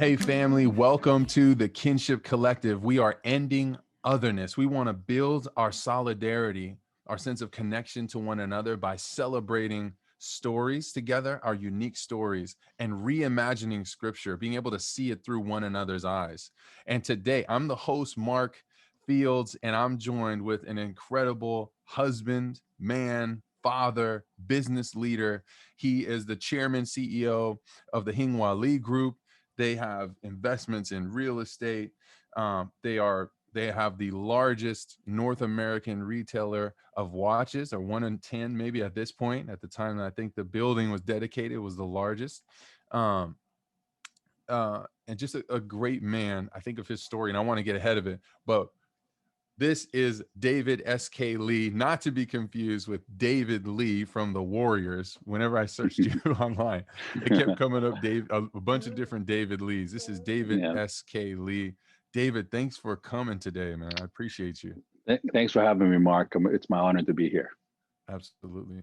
Hey, family, welcome to the Kinship Collective. We are ending otherness. We want to build our solidarity, our sense of connection to one another by celebrating stories together, our unique stories, and reimagining scripture, being able to see it through one another's eyes. And today, I'm the host, Mark Fields, and I'm joined with an incredible husband, man, father, business leader. He is the chairman, CEO of the Hinghwa Lee Group. They have investments in real estate. They have the largest North American retailer of watches, or 1 in 10 maybe at this point. At the time that I think the building was dedicated, was the largest. Um, and just a great man. I think of his story, and I want to get ahead of it, but this is David S.K. Lee, not to be confused with David Lee from the Warriors. Whenever I searched you online, it kept coming up a bunch of different David Lees. This is David Yeah. S.K. Lee. David, thanks for coming today, man. I appreciate you. Thanks for having me, Mark. It's my honor to be here. Absolutely.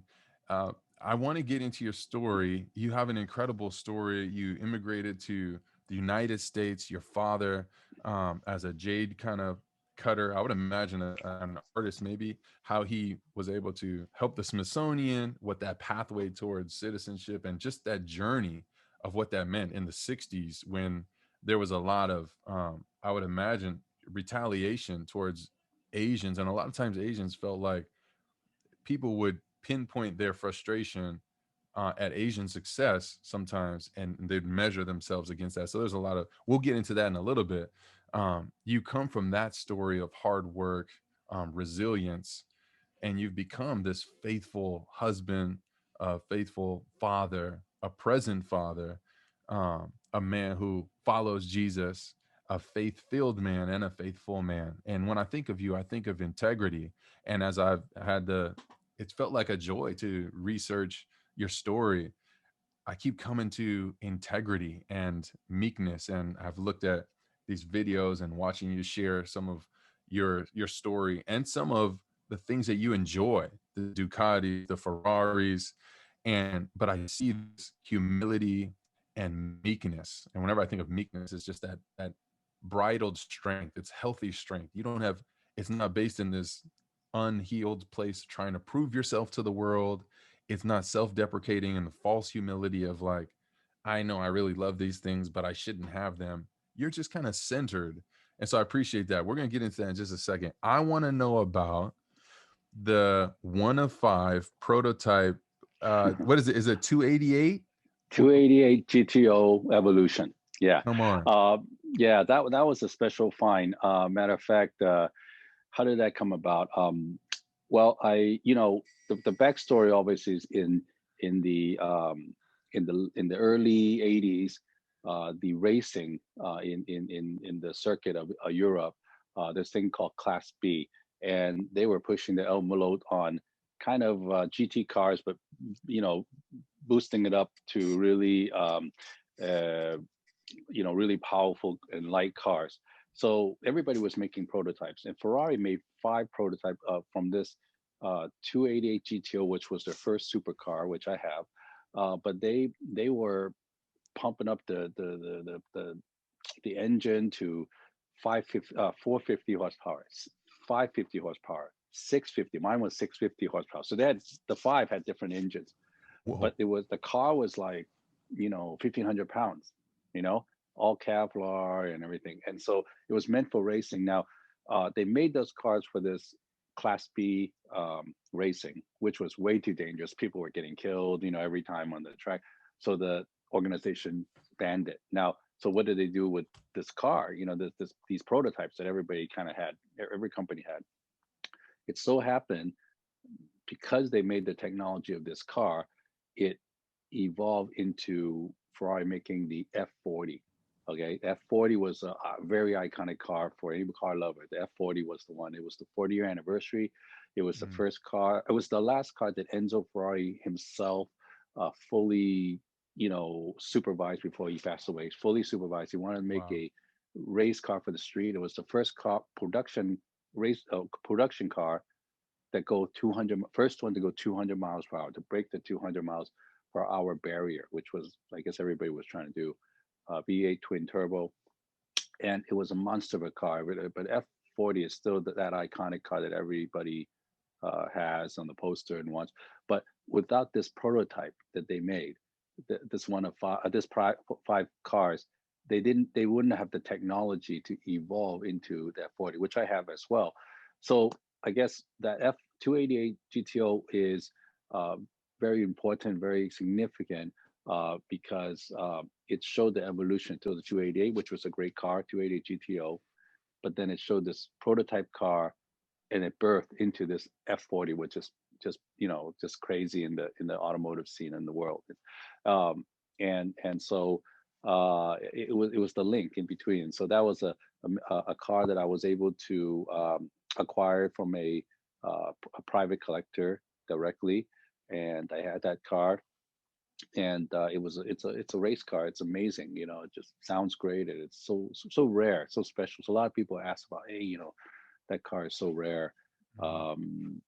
Uh, I want to get into your story. You have an incredible story. You immigrated to the United States. Your father, as a jade kind of cutter, I would imagine an artist, maybe how he was able to help the Smithsonian, what that pathway towards citizenship and just that journey of what that meant in the 60s when there was a lot of, I would imagine, retaliation towards Asians. And a lot of times Asians felt like people would pinpoint their frustration at Asian success sometimes, and they'd measure themselves against that. So there's a lot of, we'll get into that in a little bit. You come from that story of hard work, resilience, and you've become this faithful husband, a faithful father, a present father, a man who follows Jesus, a faith-filled man and a faithful man. And when I think of you, I think of integrity. And as I've had it's felt like a joy to research your story. I keep coming to integrity and meekness, and I've looked at these videos and watching you share some of your story and some of the things that you enjoy, the Ducati, the Ferraris, and but I see this humility and meekness. And whenever I think of meekness, it's just that bridled strength. It's healthy strength. You don't have, it's not based in this unhealed place trying to prove yourself to the world. It's not self-deprecating and the false humility of like, I know I really love these things, but I shouldn't have them. You're just kind of centered. And so I appreciate that. We're going to get into that in just a second. I want to know about the 1 of 5 prototype. What is it? Is it 288? 288 GTO Evolution. Yeah. Come on. Yeah, that was a special find. Matter of fact, how did that come about? Well, the backstory obviously is in the in the early 80s, the racing in the circuit of Europe, this thing called Class B, and they were pushing the envelope on kind of GT cars, but you know, boosting it up to really uh, really powerful and light cars. So everybody was making prototypes, and Ferrari made 5 prototypes from this 288 GTO, which was their first supercar, which I have. But they were pumping up the engine to 450 horsepower, 550 horsepower, 650. Mine was 650 horsepower. So the 5 had different engines, Whoa. but the car was like 1,500 pounds, you know, all Kevlar and everything, and so it was meant for racing. Now, they made those cars for this Class B racing, which was way too dangerous. People were getting killed, every time on the track. So the organization banned it. Now, so what did they do with this car? These prototypes that everybody kind of had, every company had. It so happened because they made the technology of this car, it evolved into Ferrari making the F40. Okay, F40 was a very iconic car for any car lover. The F40 was the one. It was the 40-year anniversary. It was the Mm, first car. It was the last car that Enzo Ferrari himself fully, supervised before he passed away. Fully supervised. He wanted to make wow. a race car for the street. It was the first car production car that go 200, first one to go 200 miles per hour, to break the 200 miles per hour barrier, which was, I guess, everybody was trying to do. V8 twin turbo, and it was a monster of a car. But F40 is still that iconic car that everybody has on the poster and wants. But without this prototype that they made, this one of five, five cars, they wouldn't have the technology to evolve into the F40, which I have as well. So I guess that F288 GTO is uh, very important, very significant, because it showed the evolution to the 288, which was a great car, 288 GTO. But then it showed this prototype car, and it birthed into this F40, which is just crazy in the automotive scene in the world. Um, and so it was the link in between. So that was a car that I was able to acquire from a private collector directly, and I had that car. And it's a race car. It's amazing. It just sounds great, and it's so rare, so special. So a lot of people ask about, hey, that car is so rare. Mhm. um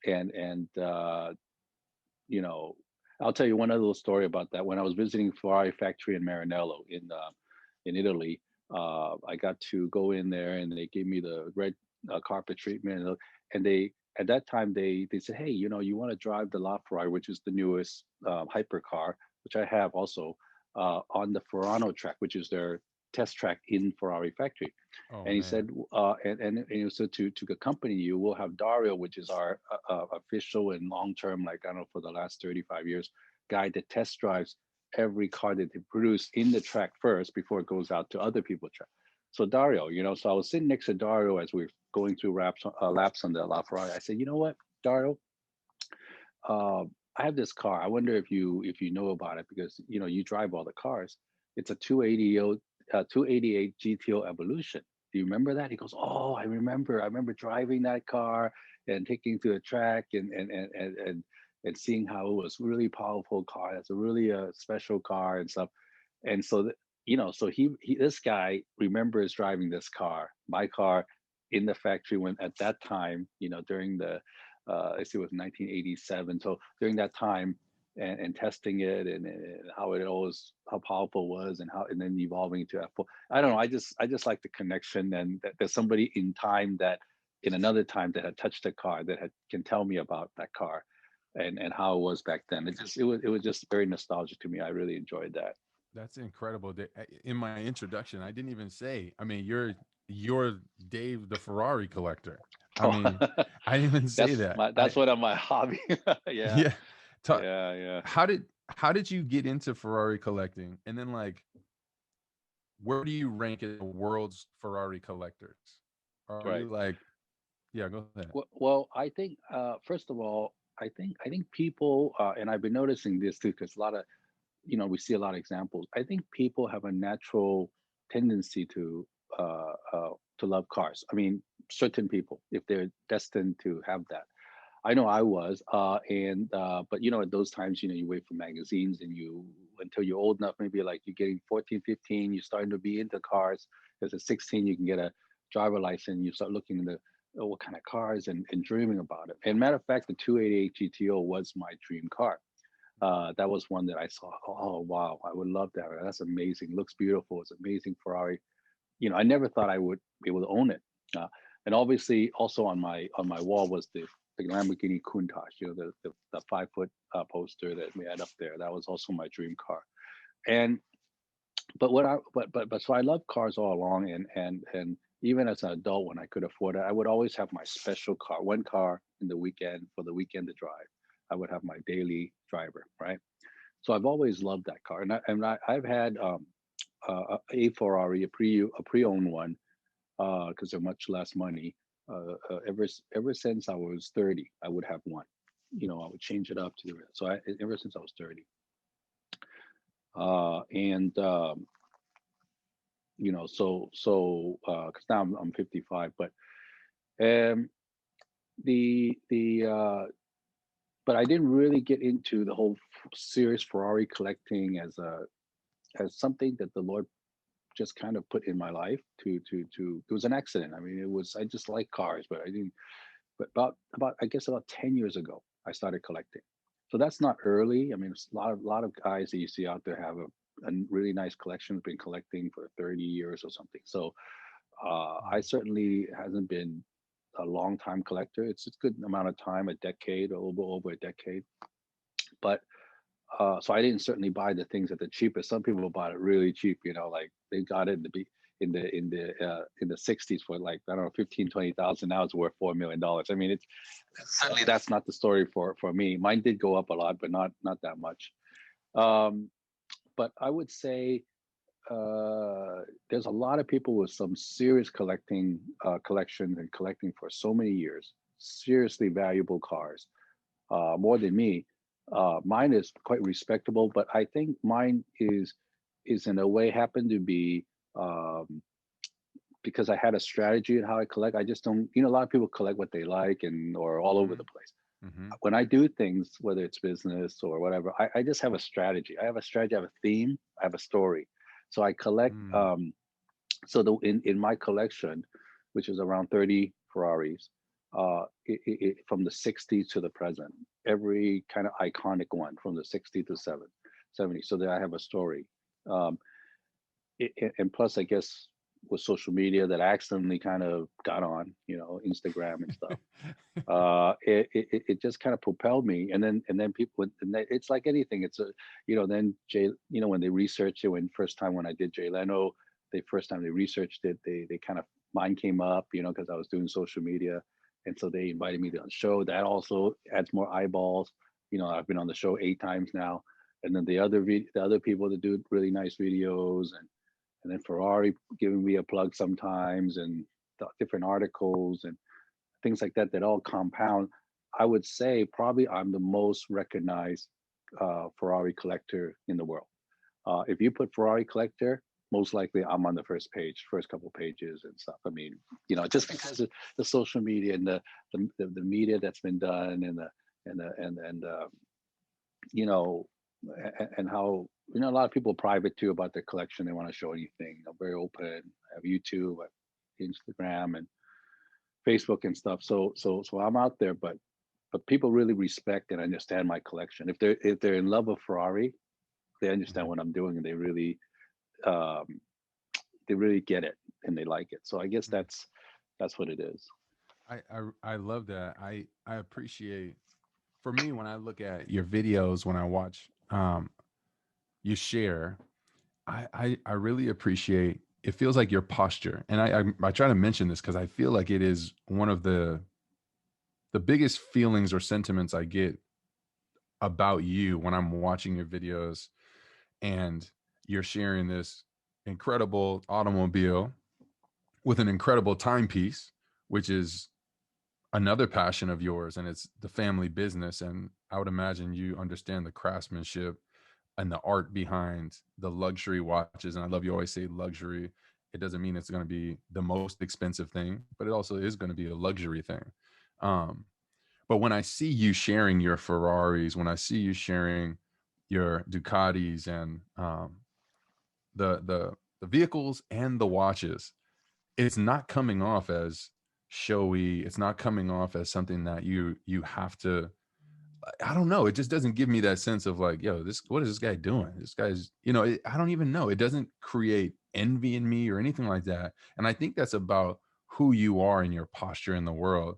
and you know I'll tell you one other little story about that. When I was visiting Ferrari factory in Maranello in Italy, I got to go in there, and they gave me the red carpet treatment. And they, at that time, they said, hey, you want to drive the LaFerrari, which is the newest hypercar, which I have also, on the Ferrano track, which is their test track in Ferrari factory. Oh And he man. said, and so to accompany you, we'll have Dario, which is our official and long term, like, I don't know, for the last 35 years, guy that test drives every car that they produce in the track first before it goes out to other people's track. So Dario, so I was sitting next to Dario as we are going through laps on the LaFerrari. I said, you know what, Dario, uh, I have this car. I wonder if you know about it, because you drive all the cars. It's a 288 GTO Evolution. Do you remember that? He goes, oh, I remember. I remember driving that car and taking to the track, and seeing how it was really powerful car. It's a really special car and stuff. And so so he this guy remembers driving this car, my car, in the factory, when at that time, during the I see it was 1987. So during that time, and testing it, and how it always, how powerful it was, and then evolving to F4. I don't know. I just like the connection, and that there's somebody in time, that in another time, that had touched a car, that can tell me about that car, and how it was back then. It was just very nostalgic to me. I really enjoyed that. That's incredible. In my introduction, I didn't even say, I mean, you're Dave the Ferrari collector. I Oh, mean, I didn't even say that. that's one of my hobby. Yeah, Yeah. Ta- yeah, yeah. how did you get into Ferrari collecting? And then, like, where do you rank in the world's Ferrari collectors? Are you Right. like, yeah, go ahead. Well, I think, first of all, I think people, and I've been noticing this too, because a lot of, we see a lot of examples. I think people have a natural tendency to love cars. I mean, certain people, if they're destined to have that. I know I was, and but at those times, you wait for magazines, and until you're old enough, maybe like you're getting 14, 15, you're starting to be into cars. Because at 16, you can get a driver license. You start looking into what kind of cars, and dreaming about it. And matter of fact, the 288 GTO was my dream car. That was one that I saw. Oh wow, I would love that. That's amazing. Looks beautiful. It's amazing Ferrari. I never thought I would be able to own it. Uh, and obviously, also on my wall was the Lamborghini Countach. The 5 foot poster that we had up there. That was also my dream car. And but what I but so I love cars all along, and even as an adult, when I could afford it, I would always have my special car, one car in the weekend, for the weekend to drive. I would have my daily driver, right? So I've always loved that car, I've had a Ferrari, a pre-owned one, because they're much less money. Ever since I was 30, I would have one. I would change it up to the so ever since I was 30, and because now I'm 55, but um, the but I didn't really get into the whole serious Ferrari collecting as something that the Lord just kind of put in my life to it was an accident. I mean, I just like cars, but I didn't. But about I guess about 10 years ago, I started collecting. So that's not early. I mean, it's a lot of guys that you see out there have a really nice collection. Been collecting for 30 years or something. So I certainly hasn't been a long time collector. It's a good amount of time, a decade, a little bit over a decade. But so I didn't certainly buy the things at the cheapest. Some people bought it really cheap, like they got it in the 60s for like, I don't know, 15, 20,000. Now it's worth $4 million. I mean, it's certainly that's not the story for me. Mine did go up a lot, but not that much. Um, but I would say there's a lot of people with some serious collections and collecting for so many years. Seriously valuable cars, more than me. Mine is quite respectable, but I think mine is in a way happened to be um, because I had a strategy in how I collect. I just don't, a lot of people collect what they like and or all over Mm-hmm. the place. Mm-hmm. When I do things, whether it's business or whatever, I just have a strategy. I have a strategy, I have a theme, I have a story. So I collect. Mm. So in my collection, which is around 30 Ferraris, from the 60s to the present, every kind of iconic one from the 60s to 70. So that I have a story. Um, and plus, I guess with social media that I accidentally kind of got on, Instagram and stuff. It just kind of propelled me, and then people, it's like anything. It's then Jay, when they researched it, when I did Jay Leno, the first time they researched it, they kind of mine came up, because I was doing social media, and so they invited me to the show. That also adds more eyeballs. I've been on the show 8 times now, and then the other people that do really nice videos, and then Ferrari giving me a plug sometimes, and the different articles and things like that all compound. I would say probably I'm the most recognized Ferrari collector in the world. If you put Ferrari collector, most likely I'm on the first couple pages and stuff. I mean, just because of the social media and the media that's been done, and the and you know and how a lot of people private too about their collection. They want to show anything. I'm very open. I have YouTube, I have Instagram, and Facebook and stuff. So I'm out there, but people really respect and understand my collection. If they're in love with Ferrari, they understand Mhm. what I'm doing, and um, they really get it and they like it. So I guess Mm. that's what it is. I love that. I appreciate, for me, when I look at your videos, when I watch you share, I really appreciate, it feels like your posture. And I try to mention this because I feel like it is one of the biggest feelings or sentiments I get about you when I'm watching your videos, and you're sharing this incredible automobile with an incredible timepiece, which is another passion of yours, and it's the family business. And I would imagine you understand the craftsmanship and the art behind the luxury watches. And I love you always say luxury. It doesn't mean it's going to be the most expensive thing, but it also is going to be a luxury thing. Um, but when I see you sharing your Ferraris, when I see you sharing your Ducatis, and the vehicles and the watches, it's not coming off as showy. It's not coming off as something that you have to. I don't know. It just doesn't give me that sense of like, yo, this, what is this guy doing? This guy's, I don't even know. It doesn't create envy in me or anything like that. And I think that's about who you are and your posture in the world.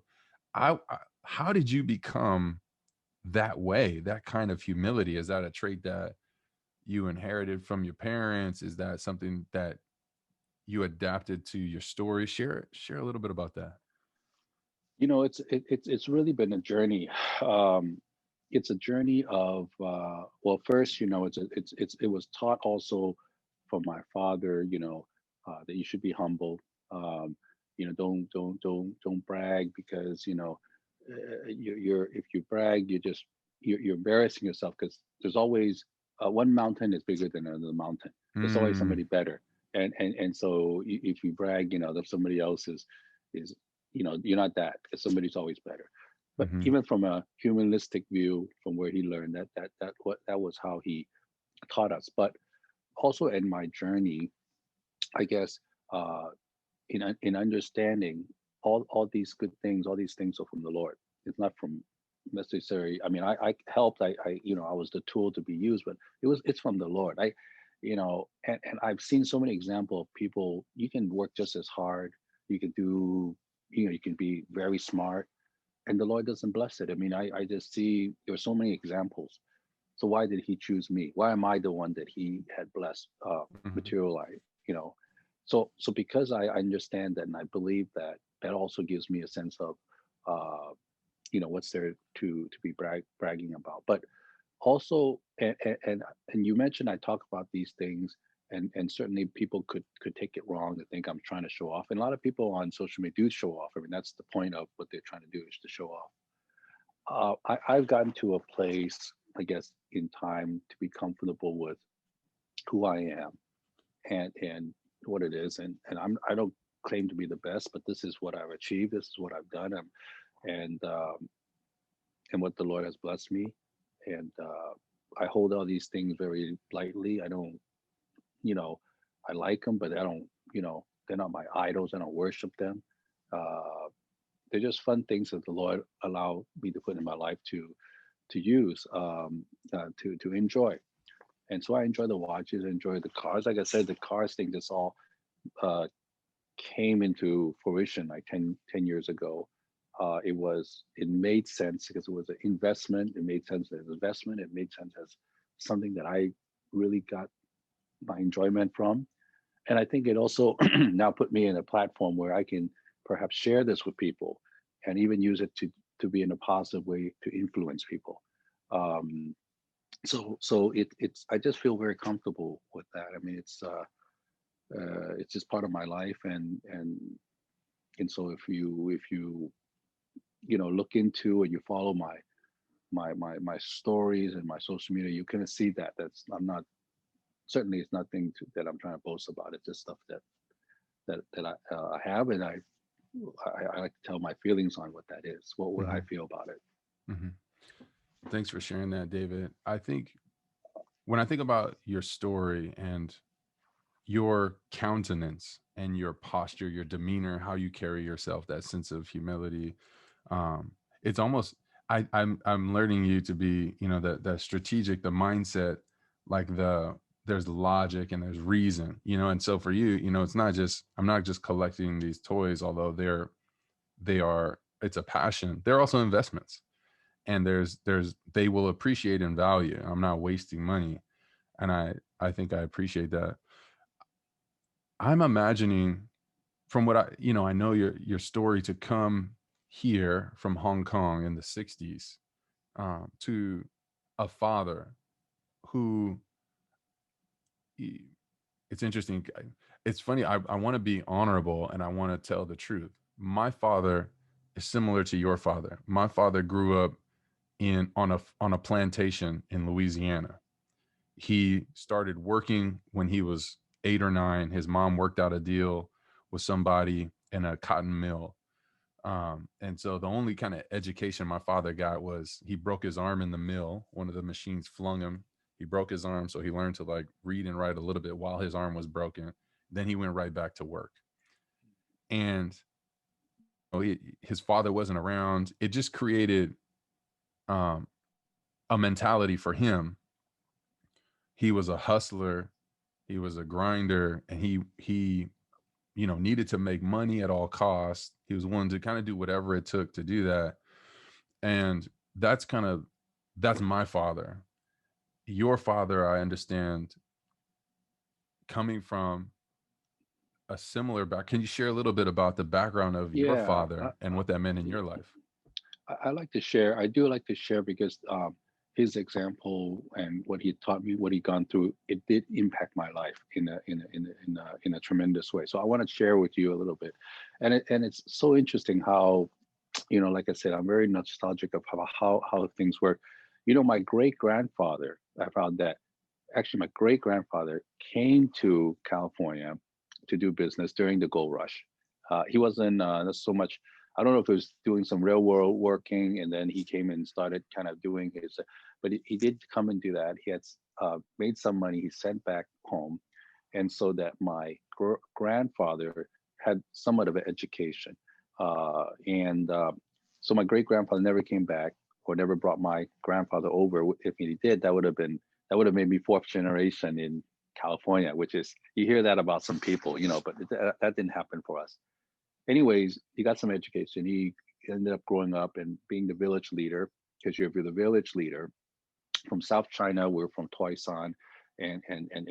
How did you become that way? That kind of humility, is that a trait that you inherited from your parents? Is that something that you adapted to your story? Share a little bit about that. It's really been a journey. Um, it's a journey of well, first, it was taught also from my father, that you should be humble. Um, don't brag, because you're if you brag, you're embarrassing yourself, because there's always one mountain is bigger than another mountain. There's always Mm, somebody better, and so if you brag, that somebody else is you're not that, because somebody's always better. But mhm, even from a humanistic view, from where he learned that was how he taught us. But also in my journey, I guess, uh, in understanding all these good things, all these things are from the Lord. It's not from necessary. I mean, I helped. I was the tool to be used, but it's from the Lord. And I've seen so many examples of people, you can work just as hard, you can do, you can be very smart, and the Lord doesn't bless it. I mean, I just see there's so many examples. So why did he choose me? Why am I the one that he had blessed, Hmm. materialize, you know? So because I understand that and I believe that, that also gives me a sense of, uh, what's there to be bragging about. But also, and you mentioned I talk about these things, and certainly people could take it wrong and think I'm trying to show off. And a lot of people on social media do show off. I mean, that's the point of what they're trying to do, is to show off. I've gotten to a place, I guess, in time to be comfortable with who I am, and what it is, and I don't claim to be the best, but this is what I've achieved. This is what I've done, and um, and what the Lord has blessed me, and I hold all these things very lightly. I don't, you know, I like them, but I don't, they're not my idols. I don't worship them. Uh, they're just fun things that the Lord allowed me to put in my life to use, to enjoy. And so I enjoy the watches, I enjoy the cars. Like I said, the cars thing just all uh, came into fruition like 10 years ago. It made sense because it was an investment. It made sense as an investment. It made sense as something that I really got my enjoyment from. And I think it also now put me in a platform where I can perhaps share this with people and even use it to be in a positive way to influence people. Um, so it's I just feel very comfortable with that. I mean, it's just part of my life, and so if you look into and you follow my stories and my social media, you kind of see that I'm not, certainly it's nothing that I'm trying to boast about. It's just stuff that I have, and I like to tell my feelings on what that is, what I Hmm. feel about it. Hmm. Thanks for sharing that, David. I think when I think about your story and your countenance and your posture, your demeanor, how you carry yourself, that sense of humility, it's almost I'm learning you to be, the strategic, the mindset, like there's logic and there's reason, and so for you, it's not just I'm not just collecting these toys, although it's a passion. They're also investments, and they will appreciate in value. I'm not wasting money, and I think I appreciate that. I'm imagining from what I know your story to come here from Hong Kong in the 60s, to a father who it's interesting. It's funny. I want to be honorable and I want to tell the truth. My father is similar to your father. My father grew up in on a plantation in Louisiana. He started working when he was 8 or 9. His mom worked out a deal with somebody in a cotton mill. And so the only kind of education my father got was he broke his arm in the mill. One of the machines flung him. He broke his arm, so he learned to like read and write a little bit while his arm was broken. Then he went right back to work. And his father wasn't around. It just created um, a mentality for him. He was a hustler. He was a grinder, and he needed to make money at all costs. He was willing to kind of do whatever it took to do that. And that's kind of that's my father. Your father, I understand, coming from a similar back. Can you share a little bit about the background of your Yeah, father and what that meant in your life? I like to share. I do like to share because his example and what he taught me, what he gone through, it did impact my life in a tremendous way. So I want to share with you a little bit, and it's so interesting how, like I said, I'm very nostalgic of how things work. My great grandfather, I found that actually my great grandfather came to California to do business during the gold rush. He wasn't not so much. I don't know if he was doing some real world working, and then he came and started kind of doing his. But he did come and do that. He had made some money. He sent back home, and so that my grandfather had somewhat of an education, and so my great grandfather never came back or never brought my grandfather over. If he did, that would have made me fourth generation in California, which is, you hear that about some people, but that didn't happen for us. Anyways, he got some education. He ended up growing up and being the village leader, because if you're the village leader from South China, we're from Toisan, and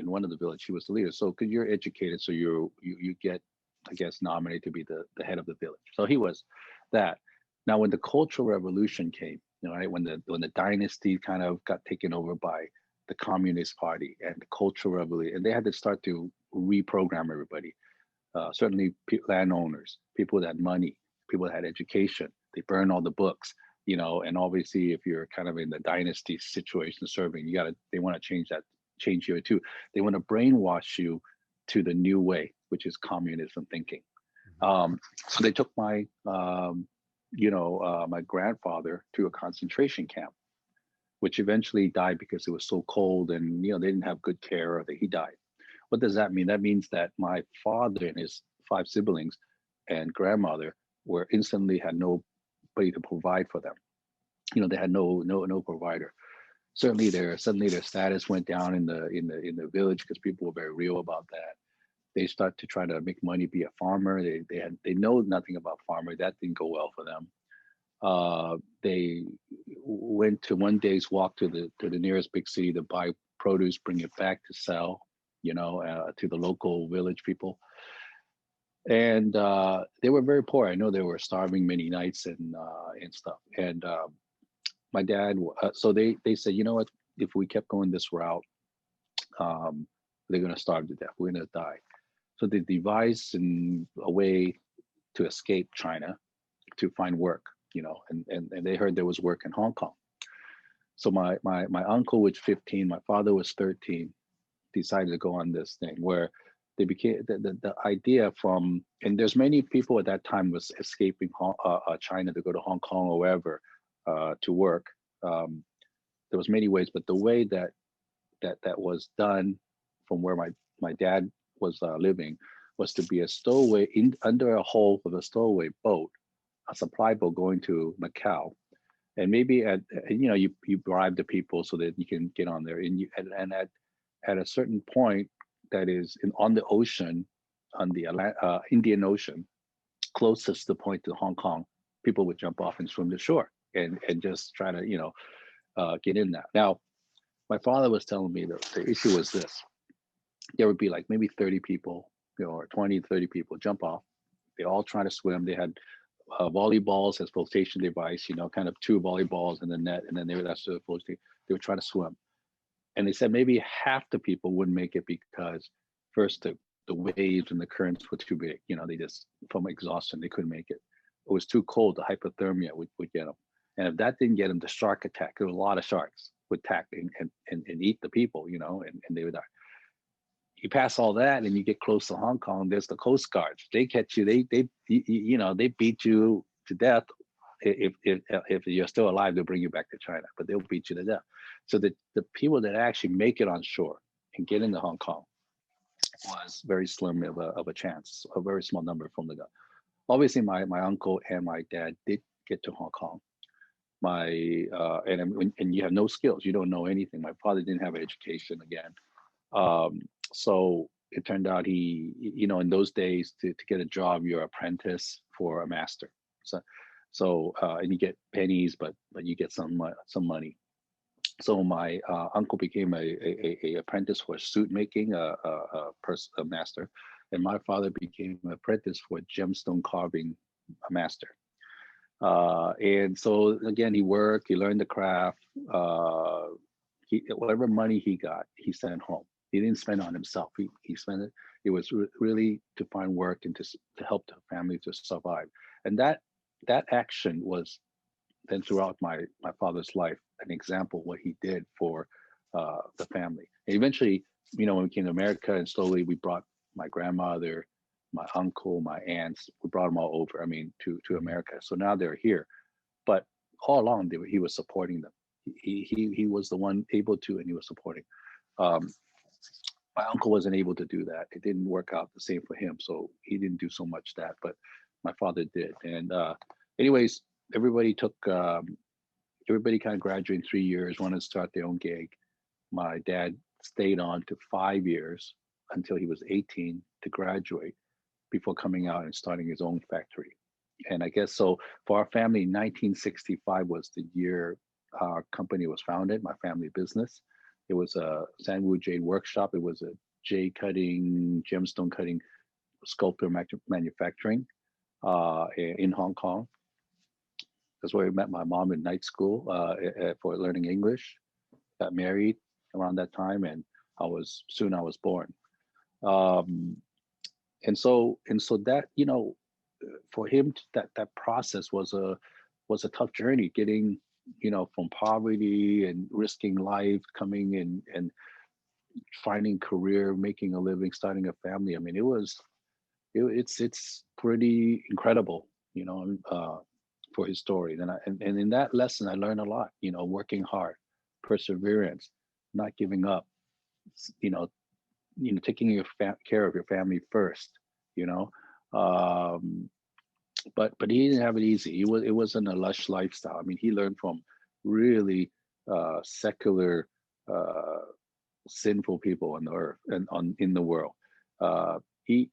in one of the village, he was the leader. So because you're educated, so you get, I guess, nominated to be the head of the village. So he was that. Now, when the Cultural Revolution came, right, when the dynasty kind of got taken over by the Communist Party and the Cultural Revolution, and they had to start to reprogram everybody. Certainly, landowners, people that had money, people that had education, they burned all the books, and obviously, if you're kind of in the dynasty situation serving, they want to change you too. They want to brainwash you to the new way, which is communism thinking. Mhm. So they took my grandfather to a concentration camp, which eventually died because it was so cold, and they didn't have good care, or that he died. What does that mean? That means that my father and his five siblings and grandmother were instantly had nobody to provide for them. They had no provider. Suddenly their status went down in the village, because people were very real about that. They start to try to make money, be a farmer. They know nothing about farming. That didn't go well for them. They went to one day's walk to the nearest big city to buy produce, bring it back to sell, to the local village people. And they were very poor. I know they were starving many nights and stuff. And my dad, so they said, you know what? If we kept going this route, um, they're going to starve to death. We're going to die. So they devised a way to escape China, to find work, and they heard there was work in Hong Kong. So my uncle was 15, my father was 13, decided to go on this thing where they became the idea from, and there's many people at that time was escaping China to go to Hong Kong or wherever to work. There was many ways, but the way that was done from where my dad was living was to be a stowaway under a hull of a stowaway boat, a supply boat going to Macau, and maybe you bribe the people so that you can get on there, and at a certain point that is on the ocean, on the Indian Ocean, closest to the point to Hong Kong, people would jump off and swim to shore and just try to get in that. Now, my father was telling me that the issue was this: there would be like maybe 30 people, or 20, 30 people jump off. They all try to swim. They had volleyballs as flotation device, kind of two volleyballs in the net, and then that's the flotation. They would try to swim, and they said maybe half the people wouldn't make it because first the waves and the currents were too big. They just, from exhaustion, they couldn't make it. It was too cold. The hypothermia would get them, and if that didn't get them, the shark attack. There was a lot of sharks would attack and eat the people, and they would die. You pass all that and you get close to Hong Kong, there's the Coast Guards. They catch you, they beat you to death. If you're still alive, they'll bring you back to China, but they'll beat you to death. So the people that actually make it on shore and get into Hong Kong was very slim of a chance, a very small number from the gun. Obviously, my uncle and my dad did get to Hong Kong. And you have no skills, you don't know anything. My father didn't have an education again. So it turned out in those days, to get a job, you're apprentice for a master. And you get pennies, but you get some money. So my uncle became a apprentice for suit making, a master, and my father became an apprentice for gemstone carving, a master. And so again, he worked, he learned the craft. Whatever money he got, he sent home. He didn't spend it on himself. He spent it. It was really to find work and to help the family to survive. And that action was then throughout my father's life an example of what he did for the family. And eventually, when we came to America, and slowly we brought my grandmother, my uncle, my aunts, we brought them all over. I mean, to America. So now they're here. But all along, he was supporting them. He was the one able to, and he was supporting. My uncle wasn't able to do that. It didn't work out the same for him, so he didn't do so much that. But my father did. And anyways, everybody kind of graduated in 3 years, wanted to start their own gig. My dad stayed on to 5 years until he was 18 to graduate before coming out and starting his own factory. And I guess so for our family, 1965 was the year our company was founded, my family business. It was a Sandwood Jade workshop. It was a jade cutting, gemstone cutting, sculptor manufacturing in Hong Kong. That's where I met my mom in night school for learning English. Got married around that time, and I was born. Um, and so that for him that process was a tough journey, getting from poverty and risking life, coming in and finding career, making a living, starting a family. I mean, it's pretty incredible, for his story. And in that lesson, I learned a lot. Working hard, perseverance, not giving up. You know, taking care of your family first. You know, um, but he didn't have it easy. It wasn't a lush lifestyle. I mean, he learned from really secular, uh, sinful people on the earth and on in the world. Uh, he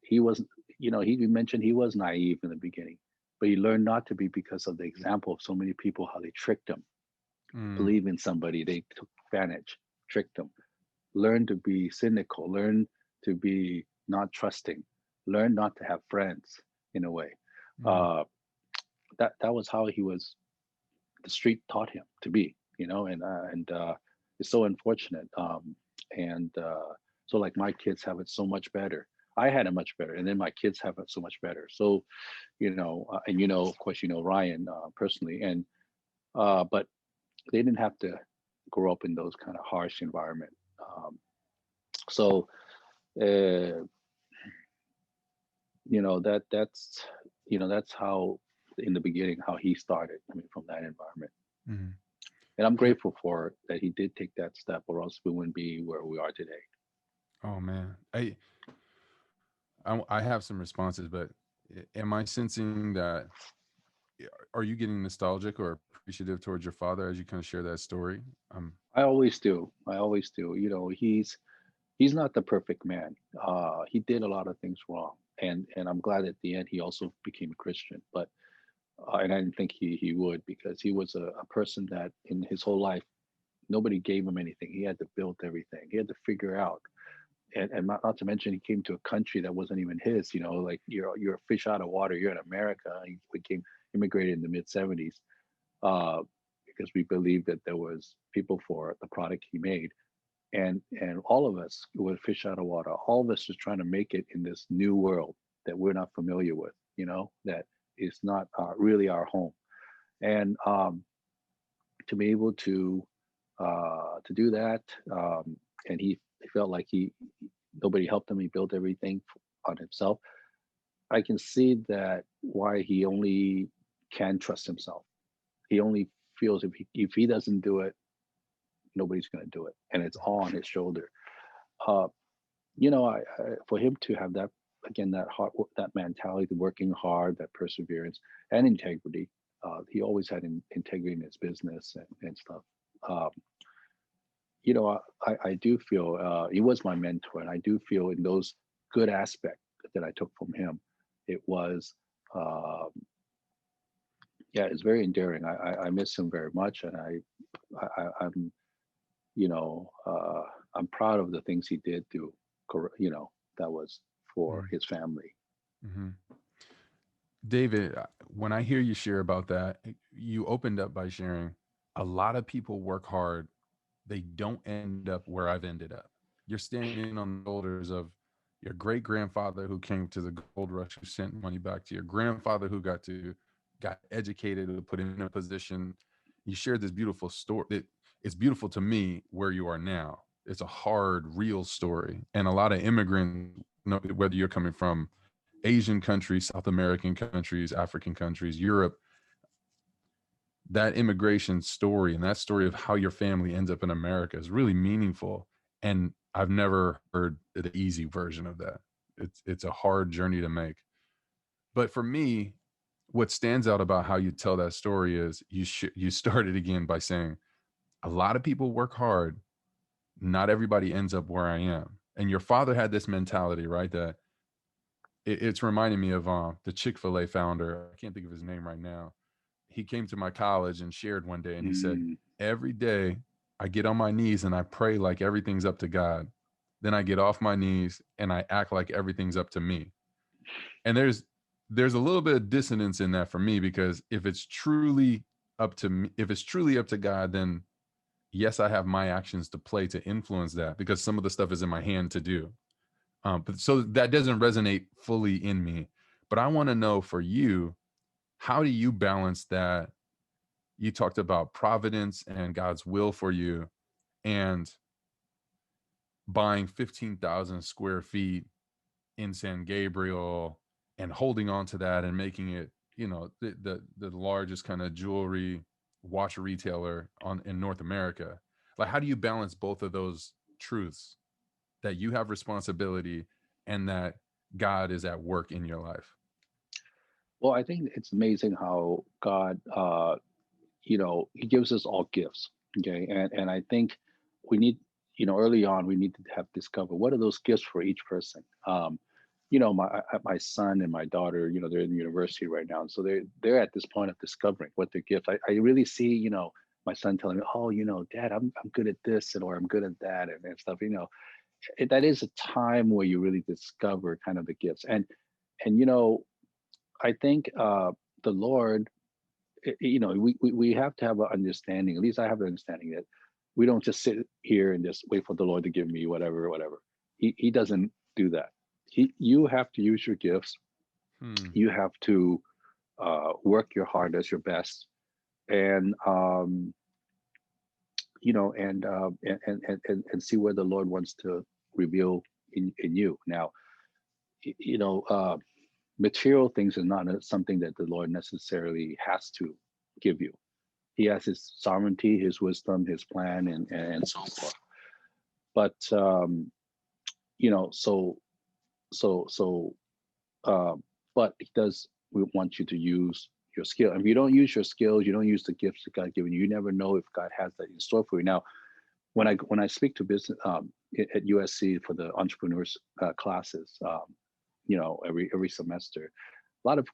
he was, he mentioned he was naive in the beginning, but he learned not to be because of the example of so many people how they tricked him. Mm, Believe in somebody, they took advantage, tricked him. Learn to be cynical. Learn to be not trusting. Learn not to have friends in a way. mm, Uh, that was how he was. The street taught him to be, and it's so unfortunate. And so, like my kids have it so much better. I had it much better, and then my kids have it so much better. So, and of course, Ryan personally, and but they didn't have to grow up in those kind of harsh environment. So, uh, that's how in the beginning how he started. I mean, from that environment. mm. And I'm Yeah. grateful for that he did take that step, or else we wouldn't be where we are today. Oh man, I have some responses, but am I sensing that? Are you getting nostalgic or appreciative towards your father as you kind of share that story? I always do. I always do. He's not the perfect man. He did a lot of things wrong, and I'm glad at the end he also became a Christian. But and I didn't think he would, because he was a person that in his whole life nobody gave him anything. He had to build everything. He had to figure out. And not to mention, he came to a country that wasn't even his. Like you're a fish out of water. You're in America. He became immigrated in the mid '70s because we believed that there was people for the product he made, and all of us were fish out of water. All of us was trying to make it in this new world that we're not familiar with. That is not really our home, and to be able to do that, and he felt like he nobody helped him. He built everything on himself. I can see that why he only can trust himself. He only feels if he doesn't do it, nobody's going to do it, and it's all on his shoulder. Uh, for him to have that, again, that hard, that mentality, the working hard, that perseverance and integrity. He always had integrity in his business and stuff. Um, I do feel he was my mentor, and I do feel in those good aspects that I took from him, it was, um, yeah, it's very endearing. I miss him very much, and I'm, you know, uh, I'm proud of the things he did to, that was for Mm, his family. mhm. David, when I hear you share about that, you opened up by sharing a lot of people work hard. They don't end up where I've ended up. You're standing on the shoulders of your great grandfather who came to the gold rush, who sent money back to your grandfather who got educated, who put in a position. You shared this beautiful story. It's beautiful to me where you are now. It's a hard, real story, and a lot of immigrants, whether you're coming from Asian countries, South American countries, African countries, Europe, that immigration story and that story of how your family ends up in America is really meaningful. And I've never heard the easy version of that. It's a hard journey to make. But for me, what stands out about how you tell that story is you started again by saying a lot of people work hard. not everybody ends up where I am. And your father had this mentality, right? That it's reminding me of the Chick-fil-A founder. I can't think of his name right now. He came to my college and shared one day, and he said, Mm, every day I get on my knees and I pray like everything's up to God. Then I get off my knees and I act like everything's up to me. And there's a little bit of dissonance in that for me, because if it's truly up to me, if it's truly up to God, then yes, I have my actions to play to influence that, because some of the stuff is in my hand to do. But so that doesn't resonate fully in me. But I want to know for you, how do you balance that? You talked about providence and God's will for you, and buying 15,000 square feet in San Gabriel and holding on to that and making it, the largest kind of jewelry watch retailer on in North America. Like, how do you balance both of those truths, that you have responsibility and that God is at work in your life? well, I think it's amazing how God, He gives us all gifts. Okay, and I think we need, early on we need to have discover what are those gifts for each person. My son and my daughter, they're in university right now, and so they're at this point of discovering what their gifts. I really see, my son telling me, oh, Dad, I'm good at this, and or I'm good at that, and stuff. That is a time where you really discover kind of the gifts, and I think the Lord, we have to have an understanding. At least I have an understanding that we don't just sit here and just wait for the Lord to give me whatever. He doesn't do that. You have to use your gifts. Hmm. You have to work your hardest, your best, and and see where the Lord wants to reveal in you. Now, y- you know, uh, material things is not something that the Lord necessarily has to give you. He has His sovereignty, His wisdom, His plan, and so forth. But so so so uh, but He does want you to use your skill. And if you don't use your skills, you don't use the gifts that God given you, you never know if God has that in store for you. Now, when I speak to business at USC for the entrepreneurs classes, every semester, a lot of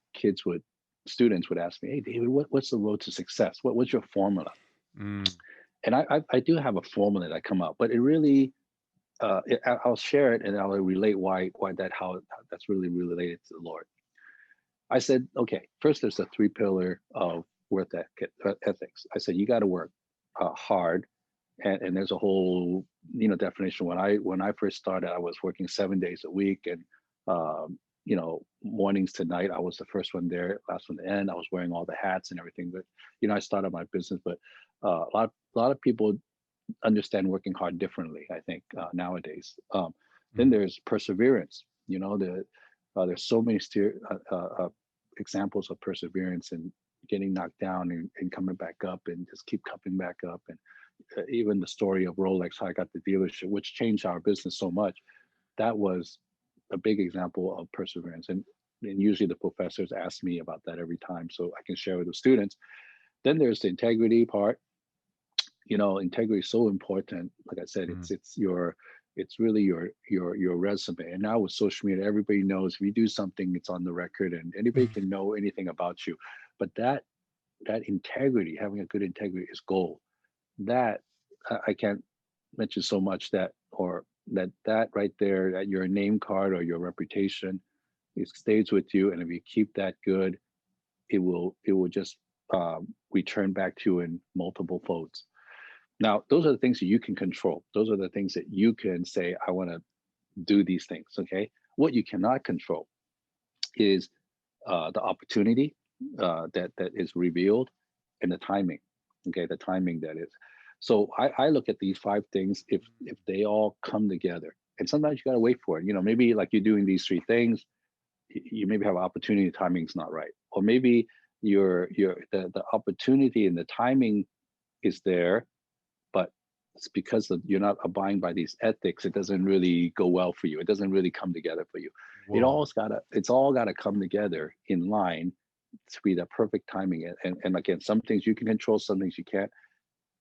students would ask me, "Hey, David, what's the road to success? What's your formula?" Mm. And I do have a formula that I come up, but it really I'll share it and I'll relate why how that's really related to the Lord. I said, okay, first there's the three pillar of ethics. I said you got to work hard, and there's a whole definition. When I first started, I was working 7 days a week, and mornings to night. I was the first one there, last one to end. I was wearing all the hats and everything. But I started my business, but a lot of people understand working hard differently, I think, nowadays. Then Mm. there's perseverance. There's so many examples of perseverance and getting knocked down and coming back up and just keep coming back up. And even the story of Rolex, how I got the dealership, which changed our business so much, that was a big example of perseverance. And usually the professors ask me about that every time, so I can share with the students. Then there's the integrity part. Integrity is so important. Like I said, Mm. it's really your resume. And now with social media, everybody knows if you do something, it's on the record and anybody can know anything about you. But that integrity, having a good integrity, is gold. That I can't mention so much, that or that right there, that your name card or your reputation, it stays with you. And if you keep that good, it will just return back to you in multiple folds. Now, those are the things that you can control. Those are the things that you can say, I want to do these things. Okay. What you cannot control is the opportunity that is revealed, and the timing. Okay. The timing that is. So I look at these five things. If they all come together, and sometimes you got to wait for it. Maybe like you're doing these three things, you maybe have opportunity, timing's not right. Or maybe the opportunity and the timing is there, but it's because you're not abiding by these ethics. It doesn't really go well for you. It doesn't really come together for you. Whoa. It's all gotta come together in line to be the perfect timing. And again, some things you can control, some things you can't.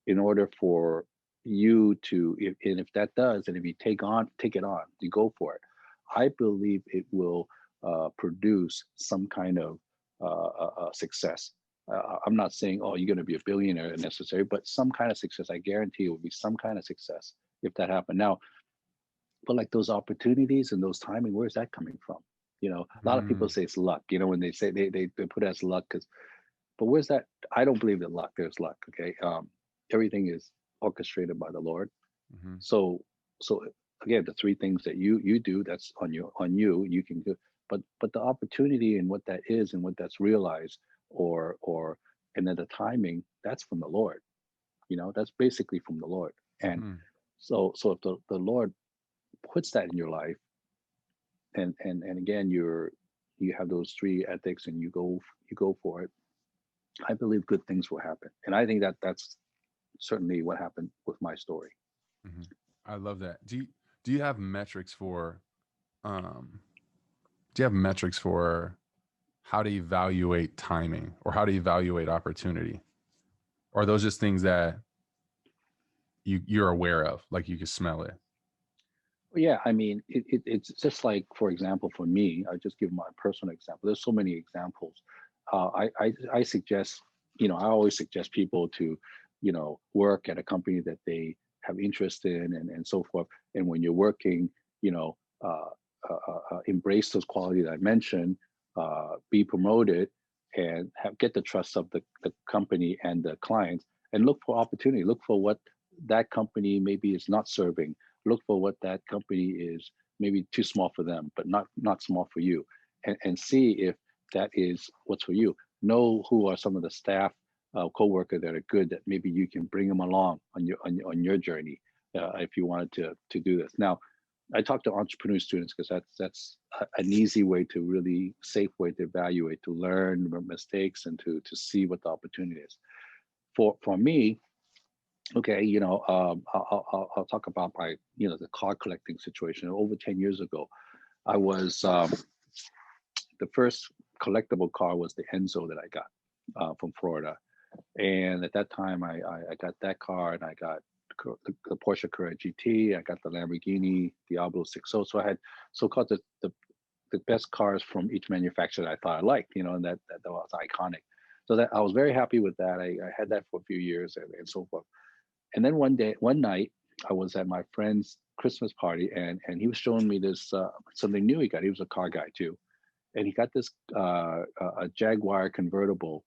In order for you to, if, and if that does, and if you take it on, you go for it. I believe it will produce some kind of success. I'm not saying, oh, you're going to be a billionaire necessarily, but some kind of success. I guarantee it will be some kind of success if that happened. Now, but like those opportunities and those timing, where's that coming from? A lot of people Mm, say it's luck. When they say they put it as luck, because but where's that? I don't believe in luck. There's luck. Okay, everything is orchestrated by the Lord. mhm, So again, the three things that you do, that's you can do. But the opportunity and what that is and what that's realized, or and then the timing, that's from the Lord. That's basically from the Lord. And mhm. so if the Lord puts that in your life, and again, you have those three ethics, and you go for it, I believe good things will happen. And I think that that's certainly what happened with my story. Mhm. I love that. Do you have metrics for um do you have metrics for how to evaluate timing or how to evaluate opportunity? Or are those just things that you're aware of, like you can smell it? Yeah, I mean, it's just like, for example, for me, I just give my personal example. There's so many examples. I suggest, I always suggest people to, work at a company that they have interest in, and so forth. And when you're working, you know, uh, embrace those qualities I mentioned, be promoted, and get the trust of the company and the clients, and look for opportunity. Look for what that company maybe is not serving. Look for what that company is maybe too small for them, but not small for you, and see if that is what's for you. Know who are some of the staff, co-worker that are good, that maybe you can bring them along on your journey, if you wanted to do this. Now, I talk to entrepreneur students because that's an easy way to really safe way to evaluate, to learn mistakes, and to see what the opportunity is. For me, okay, I'll talk about my, the car collecting situation. Over 10 years ago, I was, the first collectible car was the Enzo that I got from Florida. And at that time, I got that car, and I got the Porsche Carrera GT. I got the Lamborghini Diablo 60. So I had so-called the best cars from each manufacturer that I thought I liked, and that was iconic. So that I was very happy with that. I had that for a few years, and so forth. And then one night, I was at my friend's Christmas party, and he was showing me this something new he got. He was a car guy too, and he got this a Jaguar convertible,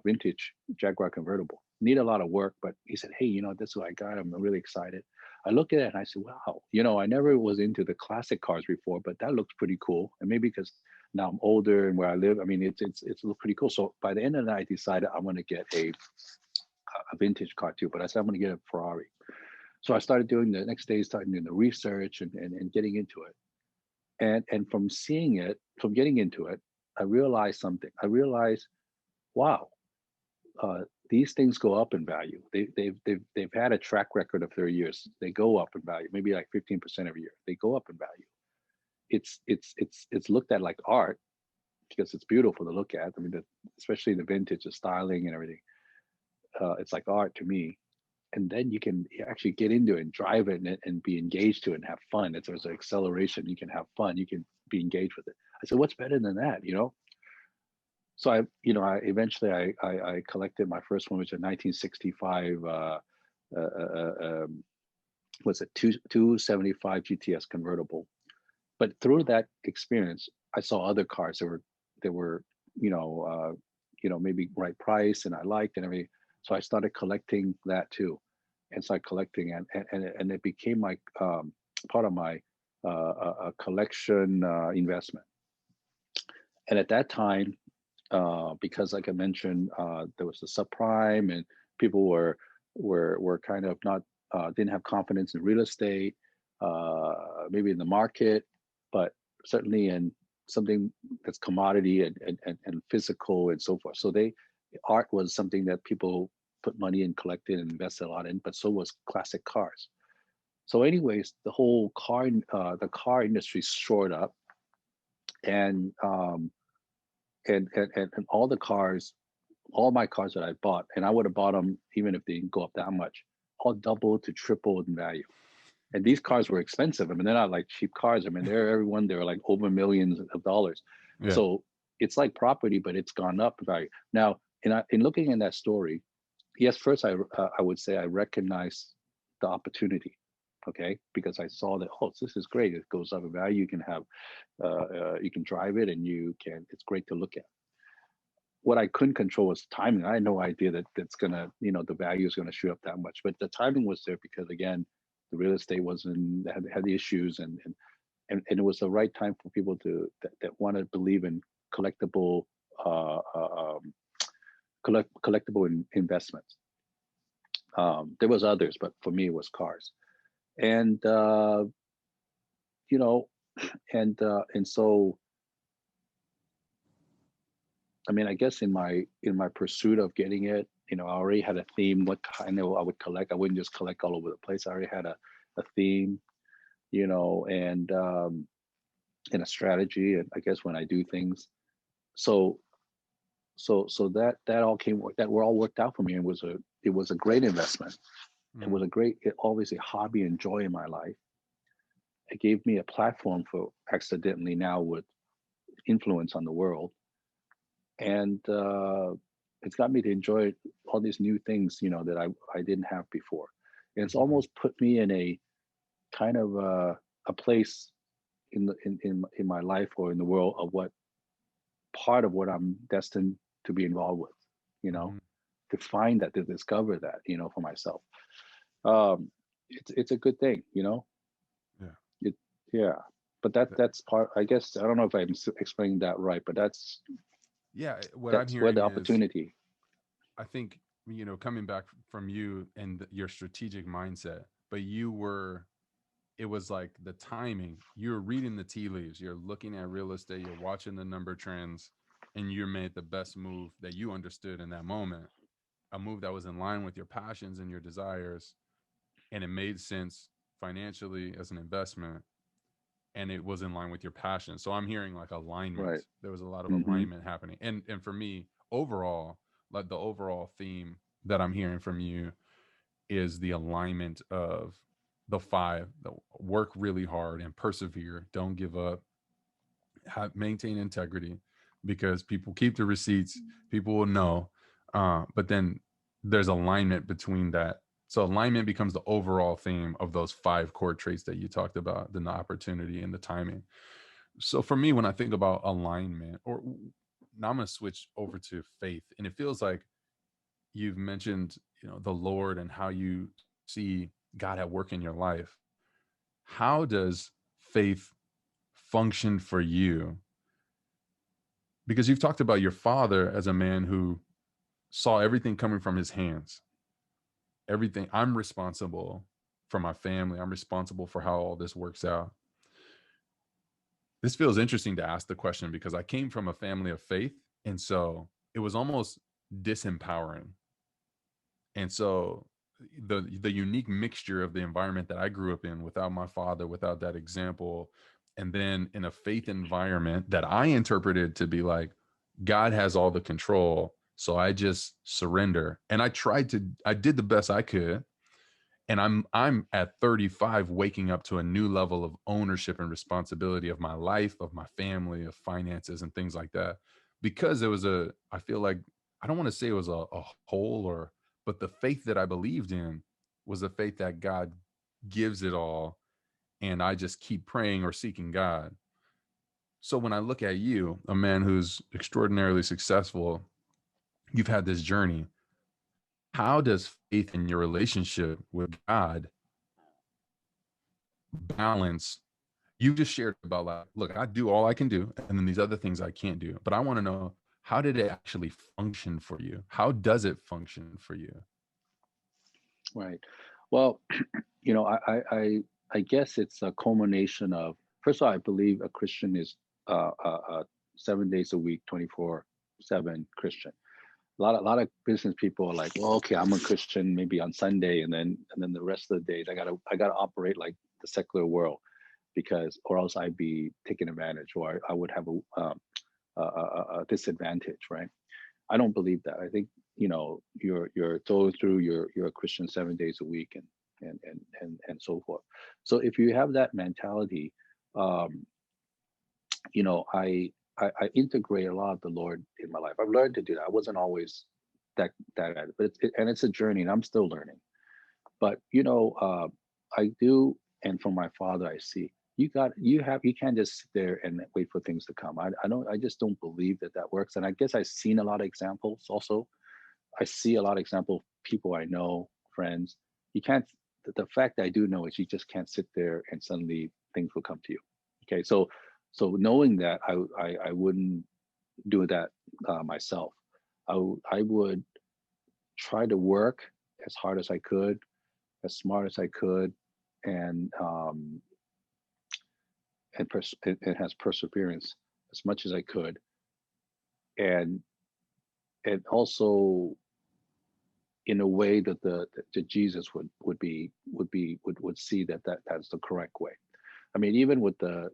vintage Jaguar convertible. Need a lot of work, but he said, "Hey, this is what I got. I'm really excited." I looked at it and I said, "Wow, I never was into the classic cars before, but that looks pretty cool." And maybe because now I'm older and where I live, I mean, it's look pretty cool. So by the end of the night, I decided I want to get a vintage car too. But I said I'm going to get a Ferrari. So I started doing the next day, starting doing the research, and getting into it. And from seeing it, from getting into it, I realized something. I realized, wow, these things go up in value. They've had a track record of 30 years. They go up in value, maybe like 15% every year. They go up in value. It's looked at like art because it's beautiful to look at. I mean, especially the vintage, the styling and everything. It's like art to me. And then you can actually get into it and drive it, and be engaged to it and have fun. There's an acceleration. You can have fun. You can be engaged with it. I said, what's better than that? So I eventually I collected my first one, which is a 1965, uh, uh, um, was a 275 GTS convertible. But through that experience, I saw other cars that were you know uh, maybe right price, and I liked and everything. So I started collecting that too, and started collecting, and it became like, part of my collection investment. And at that time, because like I mentioned, there was the subprime, and people were kind of not, didn't have confidence in real estate, maybe in the market, but certainly in something that's commodity, and physical and so forth. So art was something that people put money in, collected, and invested a lot in, but so was classic cars. So anyways, the car industry shored up, and and all my cars that I bought, and I would have bought them even if they didn't go up that much. all doubled to tripled in value. And these cars were expensive. I mean, they're not like cheap cars. I mean, they're like over millions of dollars. Yeah. So it's like property, but it's gone up in value. Now, in looking in that story, yes, first I would say I recognize the opportunity, okay, because I saw that, oh, this is great. It goes up in value. You can have you can drive it, and it's great to look at. What I couldn't control was timing. I had no idea that that's gonna, the value is gonna shoot up that much. But the timing was there because, again, the real estate wasn't had the issues, and it was the right time for people that want to believe in collectible collectible investments. There was others, but for me it was cars. And you know, and so, I mean, I guess in my pursuit of getting it, I already had a theme. What kind of I would collect. I wouldn't just collect all over the place. I already had a theme, and a strategy. And I guess when I do things, so that all that were all worked out for me, and it was a great investment. It was Mm. always a hobby and joy in my life. It gave me a platform for accidentally now with influence on the world, and it's got me to enjoy all these new things, that I didn't have before. And it's Mhm. almost put me in a kind of a place in my life or in the world of what part of what I'm destined to be involved with, you know, Mhm. to find that, to discover that, for myself. Um, it's a good thing, Yeah. It, yeah. But Th- that's part. I guess I don't know if I'm explaining that right, but Yeah. What I'm that's where hearing the is, opportunity. I think, coming back from you and your strategic mindset, but it was like the timing. You're reading the tea leaves, you're looking at real estate, you're watching the number trends, and you made the best move that you understood in that moment, a move that was in line with your passions and your desires, and it made sense financially as an investment, and it was in line with your passion. So I'm hearing like alignment. Right. There was a lot of Hmm. alignment happening. And for me, overall, like the overall theme that I'm hearing from you is the alignment of the five: the work really hard and persevere, don't give up, maintain integrity, because people keep the receipts, people will know. But then there's alignment between that. So alignment becomes the overall theme of those five core traits that you talked about, then the opportunity and the timing. So for me, when I think about alignment, or now I'm going to switch over to faith, and it feels like you've mentioned, the Lord and how you see God at work in your life. How does faith function for you? Because you've talked about your father as a man who saw everything coming from his hands. Everything, I'm responsible for my family. I'm responsible for how all this works out. This feels interesting to ask the question because I came from a family of faith. And so it was almost disempowering. And so the unique mixture of the environment that I grew up in without my father, without that example, and then in a faith environment that I interpreted to be like, God has all the control. So I just surrender. And I did the best I could. And I'm at 35 waking up to a new level of ownership and responsibility of my life, of my family, of finances and things like that. Because it was I feel like, I don't want to say it was a hole, but the faith that I believed in was a faith that God gives it all. And I just keep praying or seeking God. So when I look at you, a man who's extraordinarily successful, you've had this journey. How does faith in your relationship with God balance? You just shared about, like, look, I do all I can do, and then these other things I can't do. But I want to know, how did it actually function for you? How does it function for you? Right. Well, I guess it's a culmination of, first of all, I believe a Christian is 7 days a week, 24/7 Christian. A lot of business people are like, well, okay, I'm a Christian maybe on Sunday, and then the rest of the days I gotta operate like the secular world, because or else I'd be taken advantage, or I would have a disadvantage, right? I don't believe that. I think you're going through, you're a Christian 7 days a week, and so forth. So if you have that mentality, um, you know, I integrate a lot of the Lord in my life. I've learned to do that. I wasn't always that at it, but and it's a journey, and I'm still learning. But I do, and from my father, I see you can't just sit there and wait for things to come. I just don't believe that works. And I guess I've seen a lot of examples. Also, I see a lot of examples, people I know, friends. You can't. The fact that I do know is you just can't sit there and suddenly things will come to you. Okay, so knowing that, I wouldn't do that myself. I would try to work as hard as I could, as smart as I could, and it has perseverance as much as I could, and also in a way that the Jesus would see that's the correct way. I mean, even with the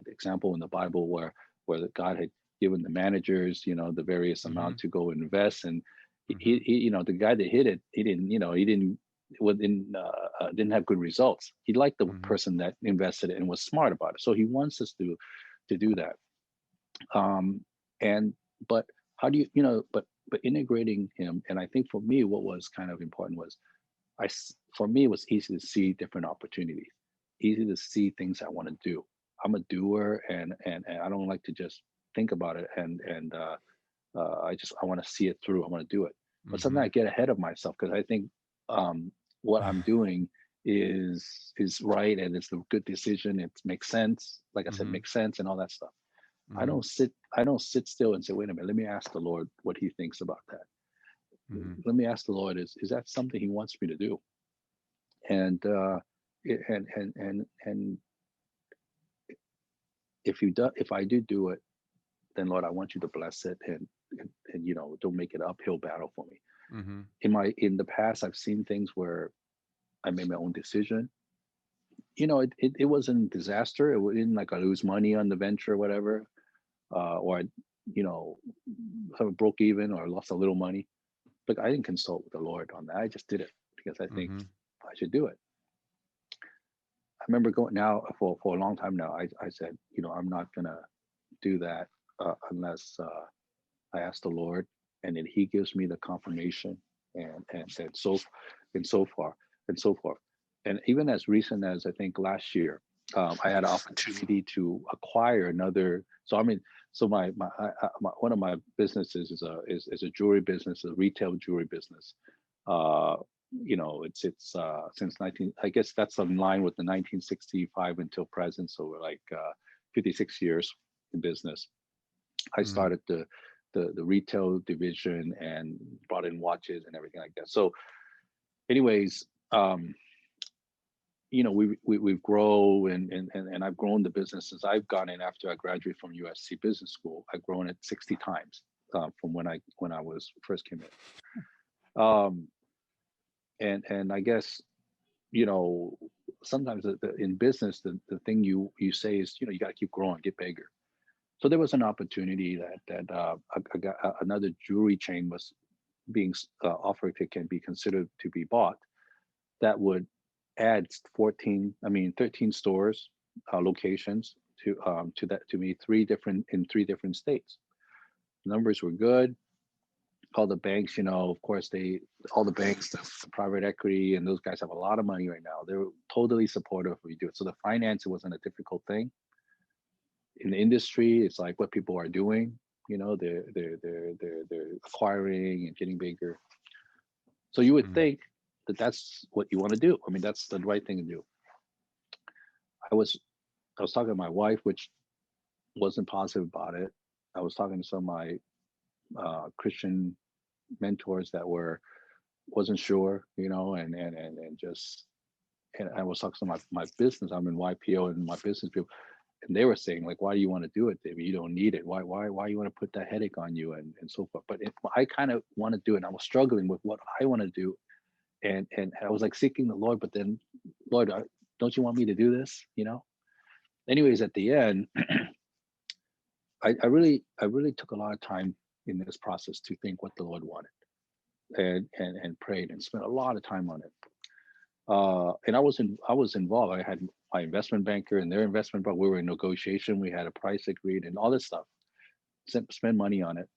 example in the Bible where the God had given the managers, the various Mm-hmm. amount to go invest, and Mm-hmm. the guy that hit it, didn't have good results. He liked the Mm-hmm. person that invested it and was smart about it. So he wants us to do that. Um, and but how do but integrating him, and I think for me, what was kind of important was for me, it was easy to see different opportunities, easy to see things I want to do. I'm a doer, and I don't like to just think about it, I want to see it through. I want to do it. But sometimes I get ahead of myself because I think what I'm doing is right, and it's a good decision. It makes sense. Like I said, Mm-hmm. makes sense and all that stuff. I Mm-hmm. don't sit I don't sit still and say, wait a minute, let me ask the Lord what he thinks about that. Mm-hmm. Let me ask the Lord, is that something he wants me to do? And and if I do it, then Lord, I want you to bless it, and don't make it an uphill battle for me. Mm-hmm. In the past, I've seen things where I made my own decision. It wasn't a disaster. It wasn't like I lose money on the venture or whatever, or I, you know, have a broke even or lost a little money. But I didn't consult with the Lord on that. I just did it because I think Mm-hmm. I should do it. I remember going now for a long time now. I said, I'm not gonna do that unless I ask the Lord, and then He gives me the confirmation, and so far and so forth. And even as recent as I think last year, I had an opportunity to acquire another. So I mean, so one of my businesses is a jewelry business, a retail jewelry business. Uh, it's since 19. I guess that's in line with the 1965 until present. So we're like 56 years in business. I Mm-hmm. started the retail division and brought in watches and everything like that. So, anyways, we've grown, and I've grown the business since I've gone in after I graduated from USC Business School. I've grown it 60 times from when I was first came in. And I guess you know sometimes in business the thing you say is you got to keep growing, get bigger. So there was an opportunity another jewelry chain was being offered to can be considered to be bought that would add 13 stores, locations to me, three different states. The numbers were good. All the banks, of course, all the banks, the private equity, and those guys have a lot of money right now. They're totally supportive if we do it. So the finance, it wasn't a difficult thing. In the industry, it's like what people are doing. They're acquiring and getting bigger. So you would think that that's what you want to do. I mean, that's the right thing to do. I was I was talking to my wife, which wasn't positive about it. I was talking to some of my Christian mentors that wasn't sure, and just and I was talking to my business. I'm in YPO and my business people, and they were saying like, why do you want to do it, David? You don't need it. Why you want to put that headache on you and so forth. But I kind of want to do it. And I was struggling with what I want to do, and I was like seeking the Lord, but then Lord, don't you want me to do this? Anyways, at the end, I really took a lot of time in this process to think what the Lord wanted, and prayed and spent a lot of time on it. And I was involved. I had my investment banker and their investment banker. We were in negotiation. We had a price agreed and all this stuff. Spend money on it.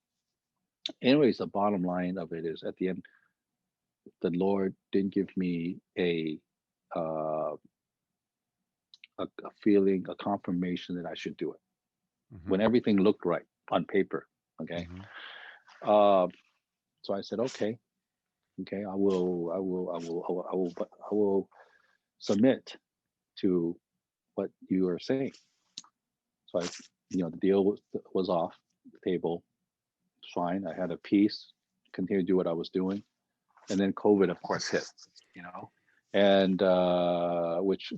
Anyways, the bottom line of it is, at the end, the Lord didn't give me uh, a feeling, a confirmation that I should do it when Mm-hmm. everything looked right on paper. Okay. Mm-hmm. Uh, so I said, okay, I will submit to what you are saying. So the deal was off the table. Fine. I had a peace, continue to do what I was doing. And then COVID, of course, hit, and which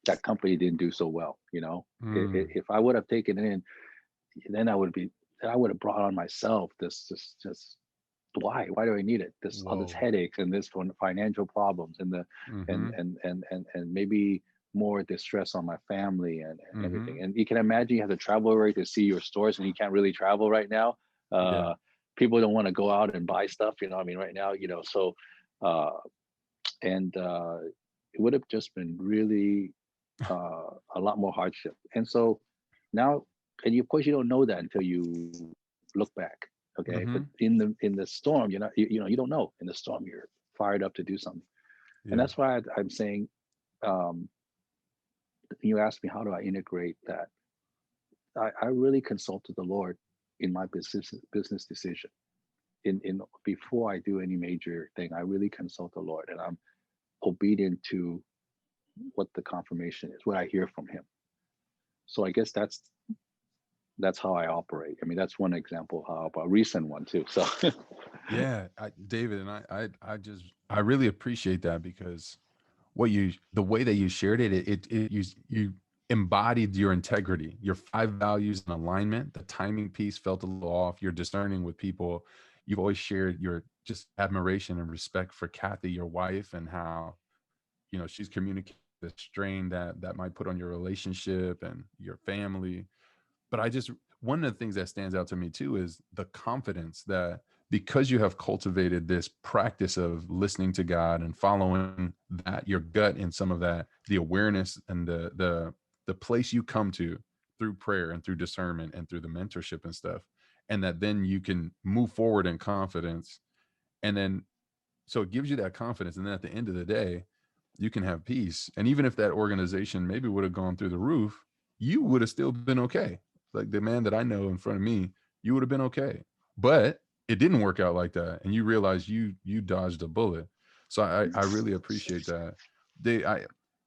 that company didn't do so well. Mm. If I would have taken it in, then I would have brought on myself this why do I need it, this all this Whoa. headaches and this financial problems and the Mm-hmm. and maybe more distress on my family and Mm-hmm. everything. And you can imagine you have to travel right to see your stores, and you can't really travel right now. Yeah. People don't want to go out and buy stuff, I mean, right now, so uh and it would have just been really a lot more hardship. And so now, and of course, you don't know that until you look back. Okay, but Mm-hmm. in the storm, you don't know. In the storm, you're fired up to do something, and Yeah. that's why I'm saying. Um, you asked me how do I integrate that. I really consulted the Lord in my business decision. In before I do any major thing, I really consult the Lord, and I'm obedient to what the confirmation is, what I hear from Him. So I guess that's how I operate. I mean, that's one example of how, a recent one too. So Yeah. David, and I really appreciate that, because the way that you shared it you embodied your integrity, your 5 values in alignment. The timing piece felt a little off. You're discerning with people. You've always shared your just admiration and respect for Kathy, your wife, and how, she's communicating the strain that might put on your relationship and your family. But one of the things that stands out to me too is the confidence that, because you have cultivated this practice of listening to God and following that, your gut in some of that, the awareness and the place you come to through prayer and through discernment and through the mentorship and stuff, and that then you can move forward in confidence. And then, so it gives you that confidence, and then at the end of the day, you can have peace. And even if that organization maybe would have gone through the roof, you would have still been okay. Like the man that I know in front of me, you would have been okay. But it didn't work out like that, and you realize you dodged a bullet. So I really appreciate that.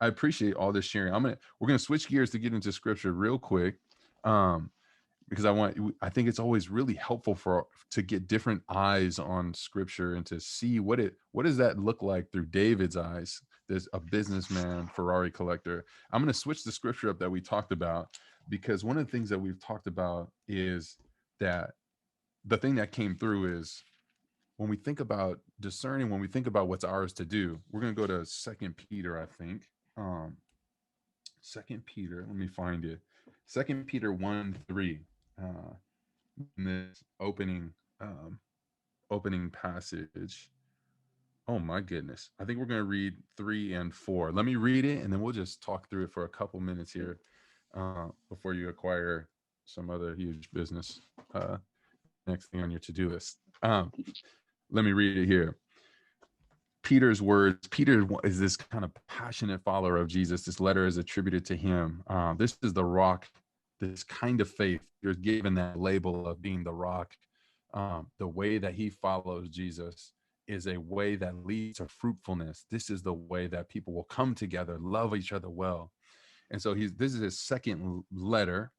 I appreciate all this sharing. We're gonna switch gears to get into scripture real quick. Um, because I think it's always really helpful to get different eyes on scripture and to see what does that look like through David's eyes. There's a businessman, Ferrari collector. I'm going to switch the scripture up that we talked about, because one of the things that we've talked about is that the thing that came through is, when we think about discerning, when we think about what's ours to do, we're going to go to Second Peter, I think. Second Peter, let me find it. Second Peter 1:3. uh in this opening passage. Oh my goodness. I think we're going to read 3 and 4. Let me read it, and then we'll just talk through it for a couple minutes here, before you acquire some other huge business, next thing on your to-do list. Let me read it here. Peter's words. Peter is this kind of passionate follower of Jesus. This letter is attributed to him. This is the rock, this kind of faith. You're given that label of being the rock. The way that he follows Jesus is a way that leads to fruitfulness. This is the way that people will come together, love each other well. And so this is his second letter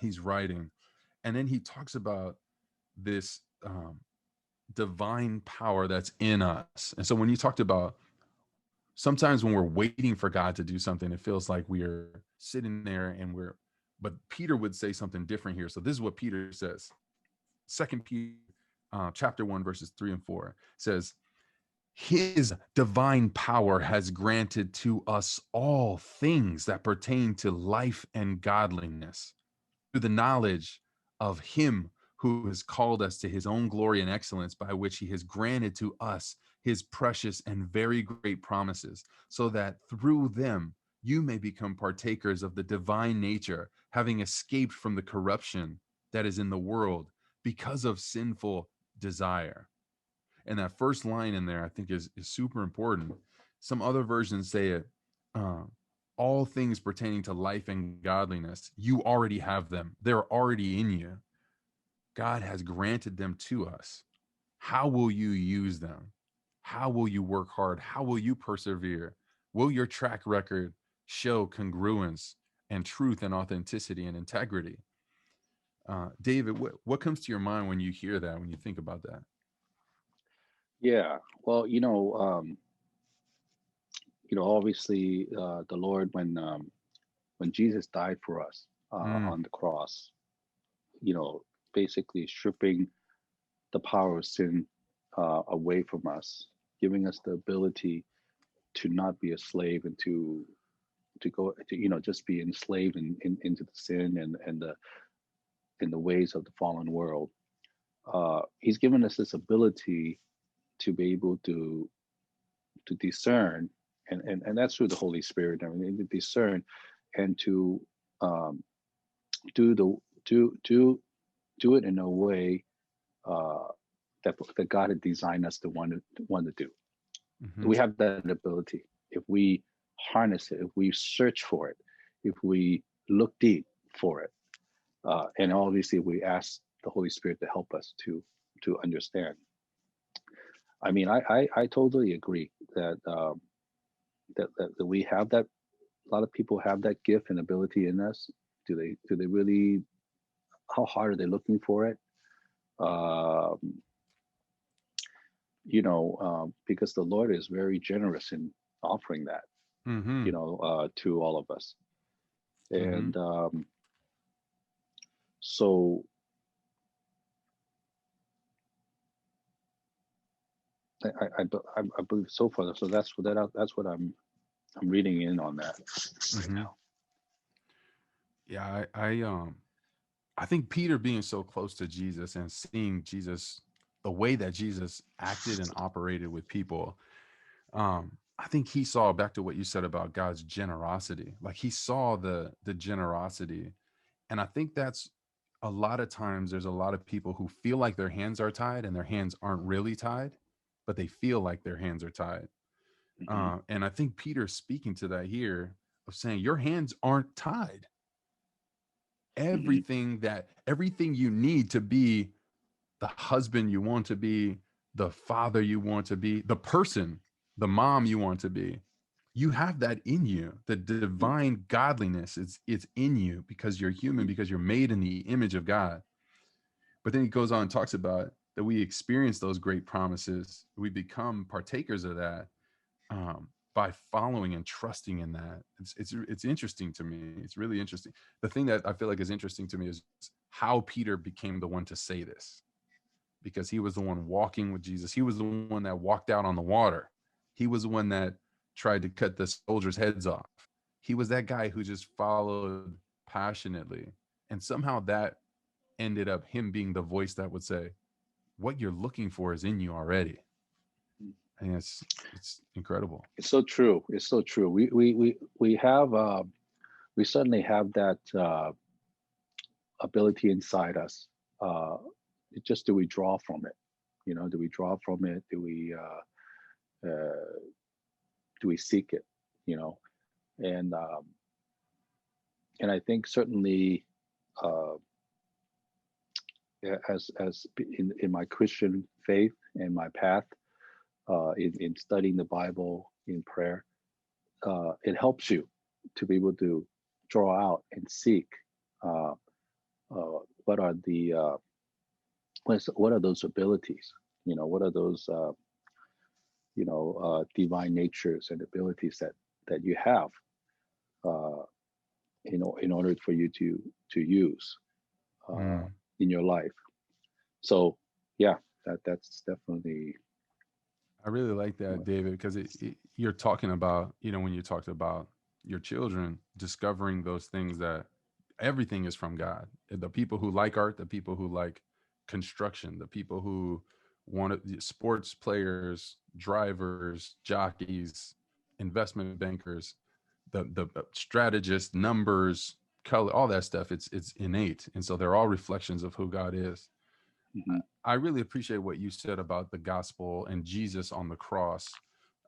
he's writing. And then he talks about this divine power that's in us. And so when you talked about, sometimes when we're waiting for God to do something, it feels like we're sitting there but Peter would say something different here. So this is what Peter says. Second Peter, chapter 1, verses 3 and 4 says, his divine power has granted to us all things that pertain to life and godliness, through the knowledge of him who has called us to his own glory and excellence, by which he has granted to us his precious and very great promises, so that through them you may become partakers of the divine nature, having escaped from the corruption that is in the world because of sinful desire. And that first line in there, I think, is super important. Some other versions say it, uh, all things pertaining to life and godliness, you already have them. They're already in you. God has granted them to us. How will you use them? How will you work hard? How will you persevere? Will your track record show congruence and truth and authenticity and integrity? David, what comes to your mind when you hear that, when you think about that? Yeah. Well, obviously, the Lord, when Jesus died for us Mm, on the cross, basically stripping the power of sin away from us, giving us the ability to not be a slave and to go to just be enslaved into the sin and the in the ways of the fallen world. He's given us this ability to be able to discern, and that's through the Holy Spirit. I mean, to discern and to um, do the do it in a way uh, that God had designed us to want to do. hmm We have that ability if we harness it, if we search for it, if we look deep for it, and obviously we ask the Holy Spirit to help us to understand. I mean, I totally agree that we have that. A lot of people have that gift and ability in us. Do they really? How hard are they looking for it? Um, because the Lord is very generous in offering that, hmm to all of us. hmm And so I believe so far. So that's what I'm reading in on that right hmm now. Yeah, I think Peter being so close to Jesus and seeing Jesus, the way that Jesus acted and operated with people, I think he saw, back to what you said about God's generosity. Like he saw the generosity, and I think that's a lot of times there's a lot of people who feel like their hands are tied and their hands aren't really tied, but they feel like their hands are tied. Hmm. And I think Peter's speaking to that here, of saying your hands aren't tied. Hmm. Everything you need to be the husband you want to be, the father you want to be, the person, the mom you want to be. You have that in you. The divine godliness it's in you because you're human, Hmm. because you're made in the image of God. But then he goes on and talks about that we experience those great promises. We become partakers of that, by following and trusting in that. It's interesting to me. It's really interesting. The thing that I feel like is interesting to me is how Peter became the one to say this, because he was the one walking with Jesus. He was the one that walked out on the water. He was the one that tried to cut the soldiers' heads off. He was that guy who just followed passionately. And somehow that ended up him being the voice that would say, what you're looking for is in you already. I think it's incredible. It's so true. It's so true. We have we certainly have that ability inside us. Uh, it just do we draw from it? Do we draw from it? Uh, do we seek it? You know, and and I think certainly uh, as in my Christian faith and my path, in studying the Bible in prayer, it helps you to be able to draw out and seek uh, what are the what are those abilities? What are those divine natures and abilities that you have, uh, in order for you to use uh, Mm. in your life. So yeah, that's definitely. I really like that, David, because you're talking about, when you talked about your children discovering those things that everything is from God. The people who like art, the people who like construction, the people who want to, sports players, drivers, jockeys, investment bankers, the strategists, numbers, color, all that stuff. It's innate, and so they're all reflections of who God is. Mhm. I really appreciate what you said about the gospel and Jesus on the cross.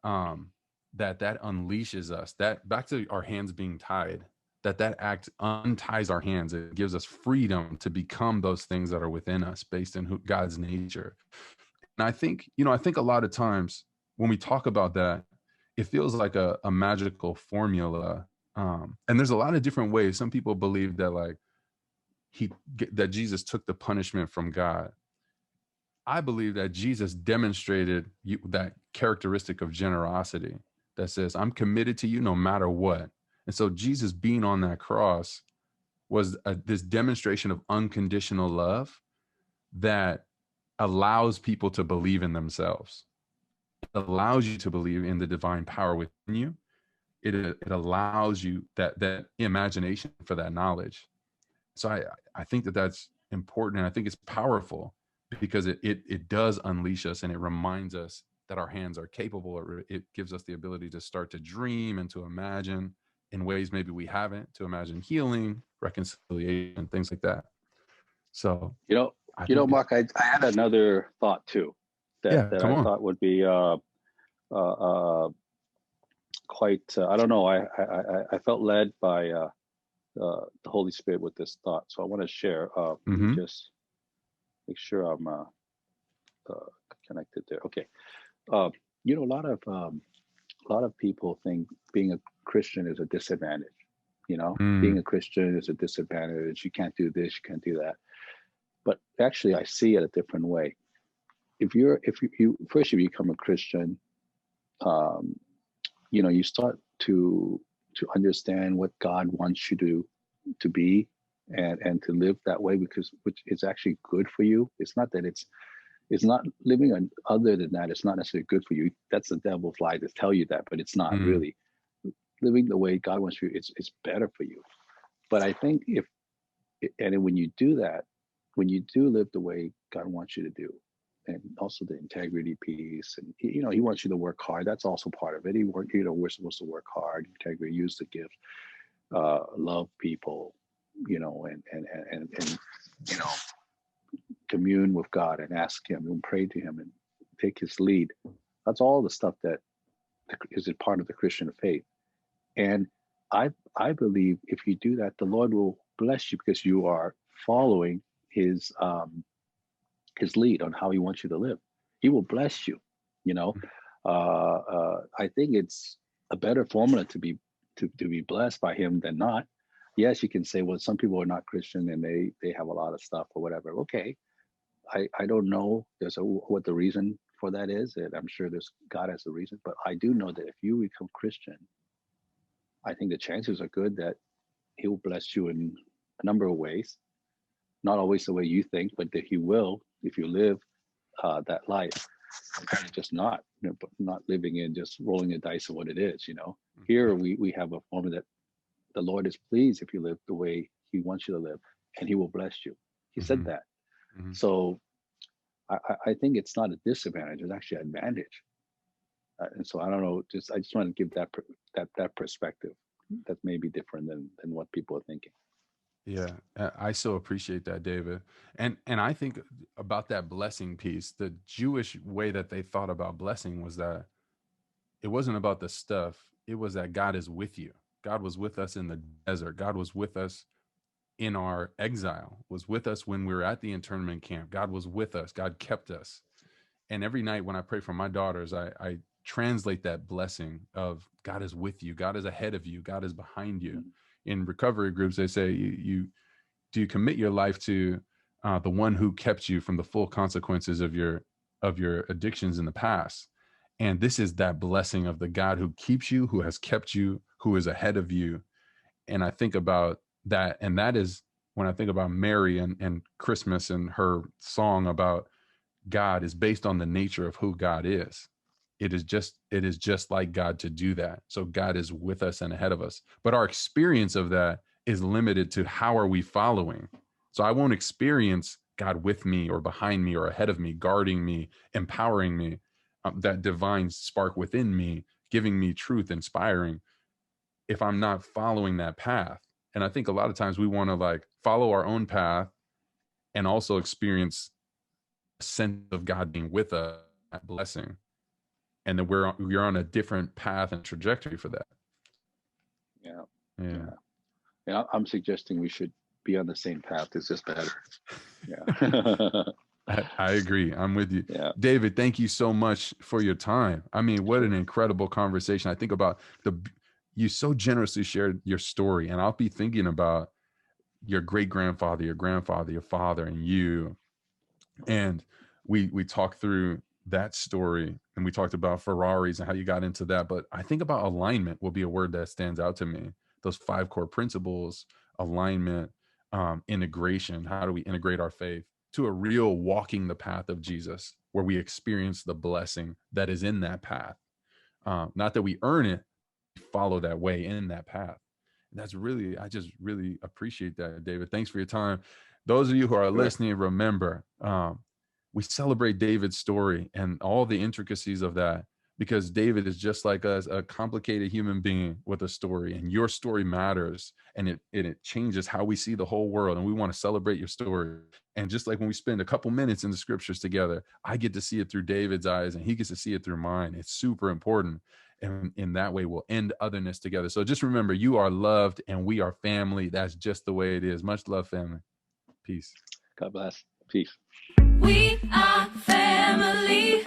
Um, that unleashes us. That back to our hands being tied. That act unties our hands. It gives us freedom to become those things that are within us, based in God's nature. And I think a lot of times when we talk about that, it feels like a magical formula. And there's a lot of different ways. Some people believe that like that Jesus took the punishment from God. I believe that Jesus demonstrated that characteristic of generosity that says, I'm committed to you no matter what. And so Jesus being on that cross was this demonstration of unconditional love that allows people to believe in themselves. It allows you to believe in the divine power within you. It allows you that imagination for that knowledge. So I think that that's important, and I think it's powerful because it does unleash us, and it reminds us that our hands are capable. It gives us the ability to start to dream and to imagine in ways maybe we haven't, to imagine healing, reconciliation, things like that. So You know, I think Mark, I had another thought too that yeah, that come I on. thought would be uh, quite. I don't know. I felt led by the Holy Spirit with this thought, so I want to share. Let me Mm-hmm. just make sure I'm uh, connected there. Okay. Uh, a lot of people think being a Christian is a disadvantage. Being a Mm, Christian is a disadvantage. You can't do this, you can't do that. But actually, I see it a different way. If you first, if you become a Christian, um, you start to understand what God wants you to be and to live that way, because which is actually good for you. It's not that it's not living on, other than that, it's not necessarily good for you. That's the devil's lie to tell you that, but it's not mm, really. Living the way God wants you, it's better for you. But I think if and when you do that, when you do live the way God wants you to do, and also the integrity piece, and he wants you to work hard. That's also part of it. We're supposed to work hard, integrity, use the gift, love people, and you know, commune with God and ask Him and pray to Him and take His lead. That's all the stuff that is a part of the Christian faith. And I believe if you do that, the Lord will bless you because you are following His lead on how He wants you to live. He will bless you. You know, I think it's a better formula to be blessed by Him than not. Yes, you can say, well, some people are not Christian and they have a lot of stuff or whatever. Okay, I don't know what the reason for that is, and I'm sure there's God has a reason, but I do know that if you become Christian, I think the chances are good that He will bless you in a number of ways. Not always the way you think, but that He will if you live that life, compared to just not, but not living in just rolling the dice of what it is. Here we have a formula that the Lord is pleased if you live the way He wants you to live, and He will bless you. He said mm-hmm, that. mm-hmm. So I think it's not a disadvantage; it's actually an advantage. And so I don't know. I just want to give that perspective that may be different than what people are thinking. Yeah, I so appreciate that, David. And I think about that blessing piece. The Jewish way that they thought about blessing was that it wasn't about the stuff. It was that God is with you. God was with us in the desert. God was with us in our exile, was with us when we were at the internment camp. God was with us. God kept us. And every night when I pray for my daughters, I translate that blessing of God is with you. God is ahead of you. God is behind you. Mhm. In recovery groups, they say you do you commit your life to the one who kept you from the full consequences of your addictions in the past. And this is that blessing of the God who keeps you, who has kept you, who is ahead of you. And I think about that, and that is when I think about Mary and Christmas, and her song about God is based on the nature of who God is. It is just like God to do that. So God is with us and ahead of us. But our experience of that is limited to how are we following. So I won't experience God with me or behind me or ahead of me, guarding me, empowering me, that divine spark within me, giving me truth, inspiring, if I'm not following that path. And I think a lot of times we want to like follow our own path and also experience a sense of God being with us, that blessing. And then we're on a different path and trajectory for that. Yeah. Yeah. Yeah. I'm suggesting we should be on the same path. It's just better. Yeah. I agree. I'm with you. Yeah. David, thank you so much for your time. I mean, what an incredible conversation. I think about you so generously shared your story, and I'll be thinking about your great grandfather, your grandfather, your father, and you. And we talked through that story, and we talked about Ferraris and how you got into that. But I think about alignment will be a word that stands out to me. Those 5 core principles: alignment, integration. How do we integrate our faith to a real walking the path of Jesus, where we experience the blessing that is in that path? Not that we earn it, we follow that way in that path. And that's really, I just really appreciate that, David. Thanks for your time. Those of you who are listening, remember, we celebrate David's story and all the intricacies of that, because David is just like us, a complicated human being with a story, and your story matters, and it changes how we see the whole world. And we want to celebrate your story. And just like when we spend a couple minutes in the scriptures together, I get to see it through David's eyes and he gets to see it through mine. It's super important. And in that way, we'll end otherness together. So just remember, you are loved and we are family. That's just the way it is. Much love, family. Peace. God bless. Peace. We are family.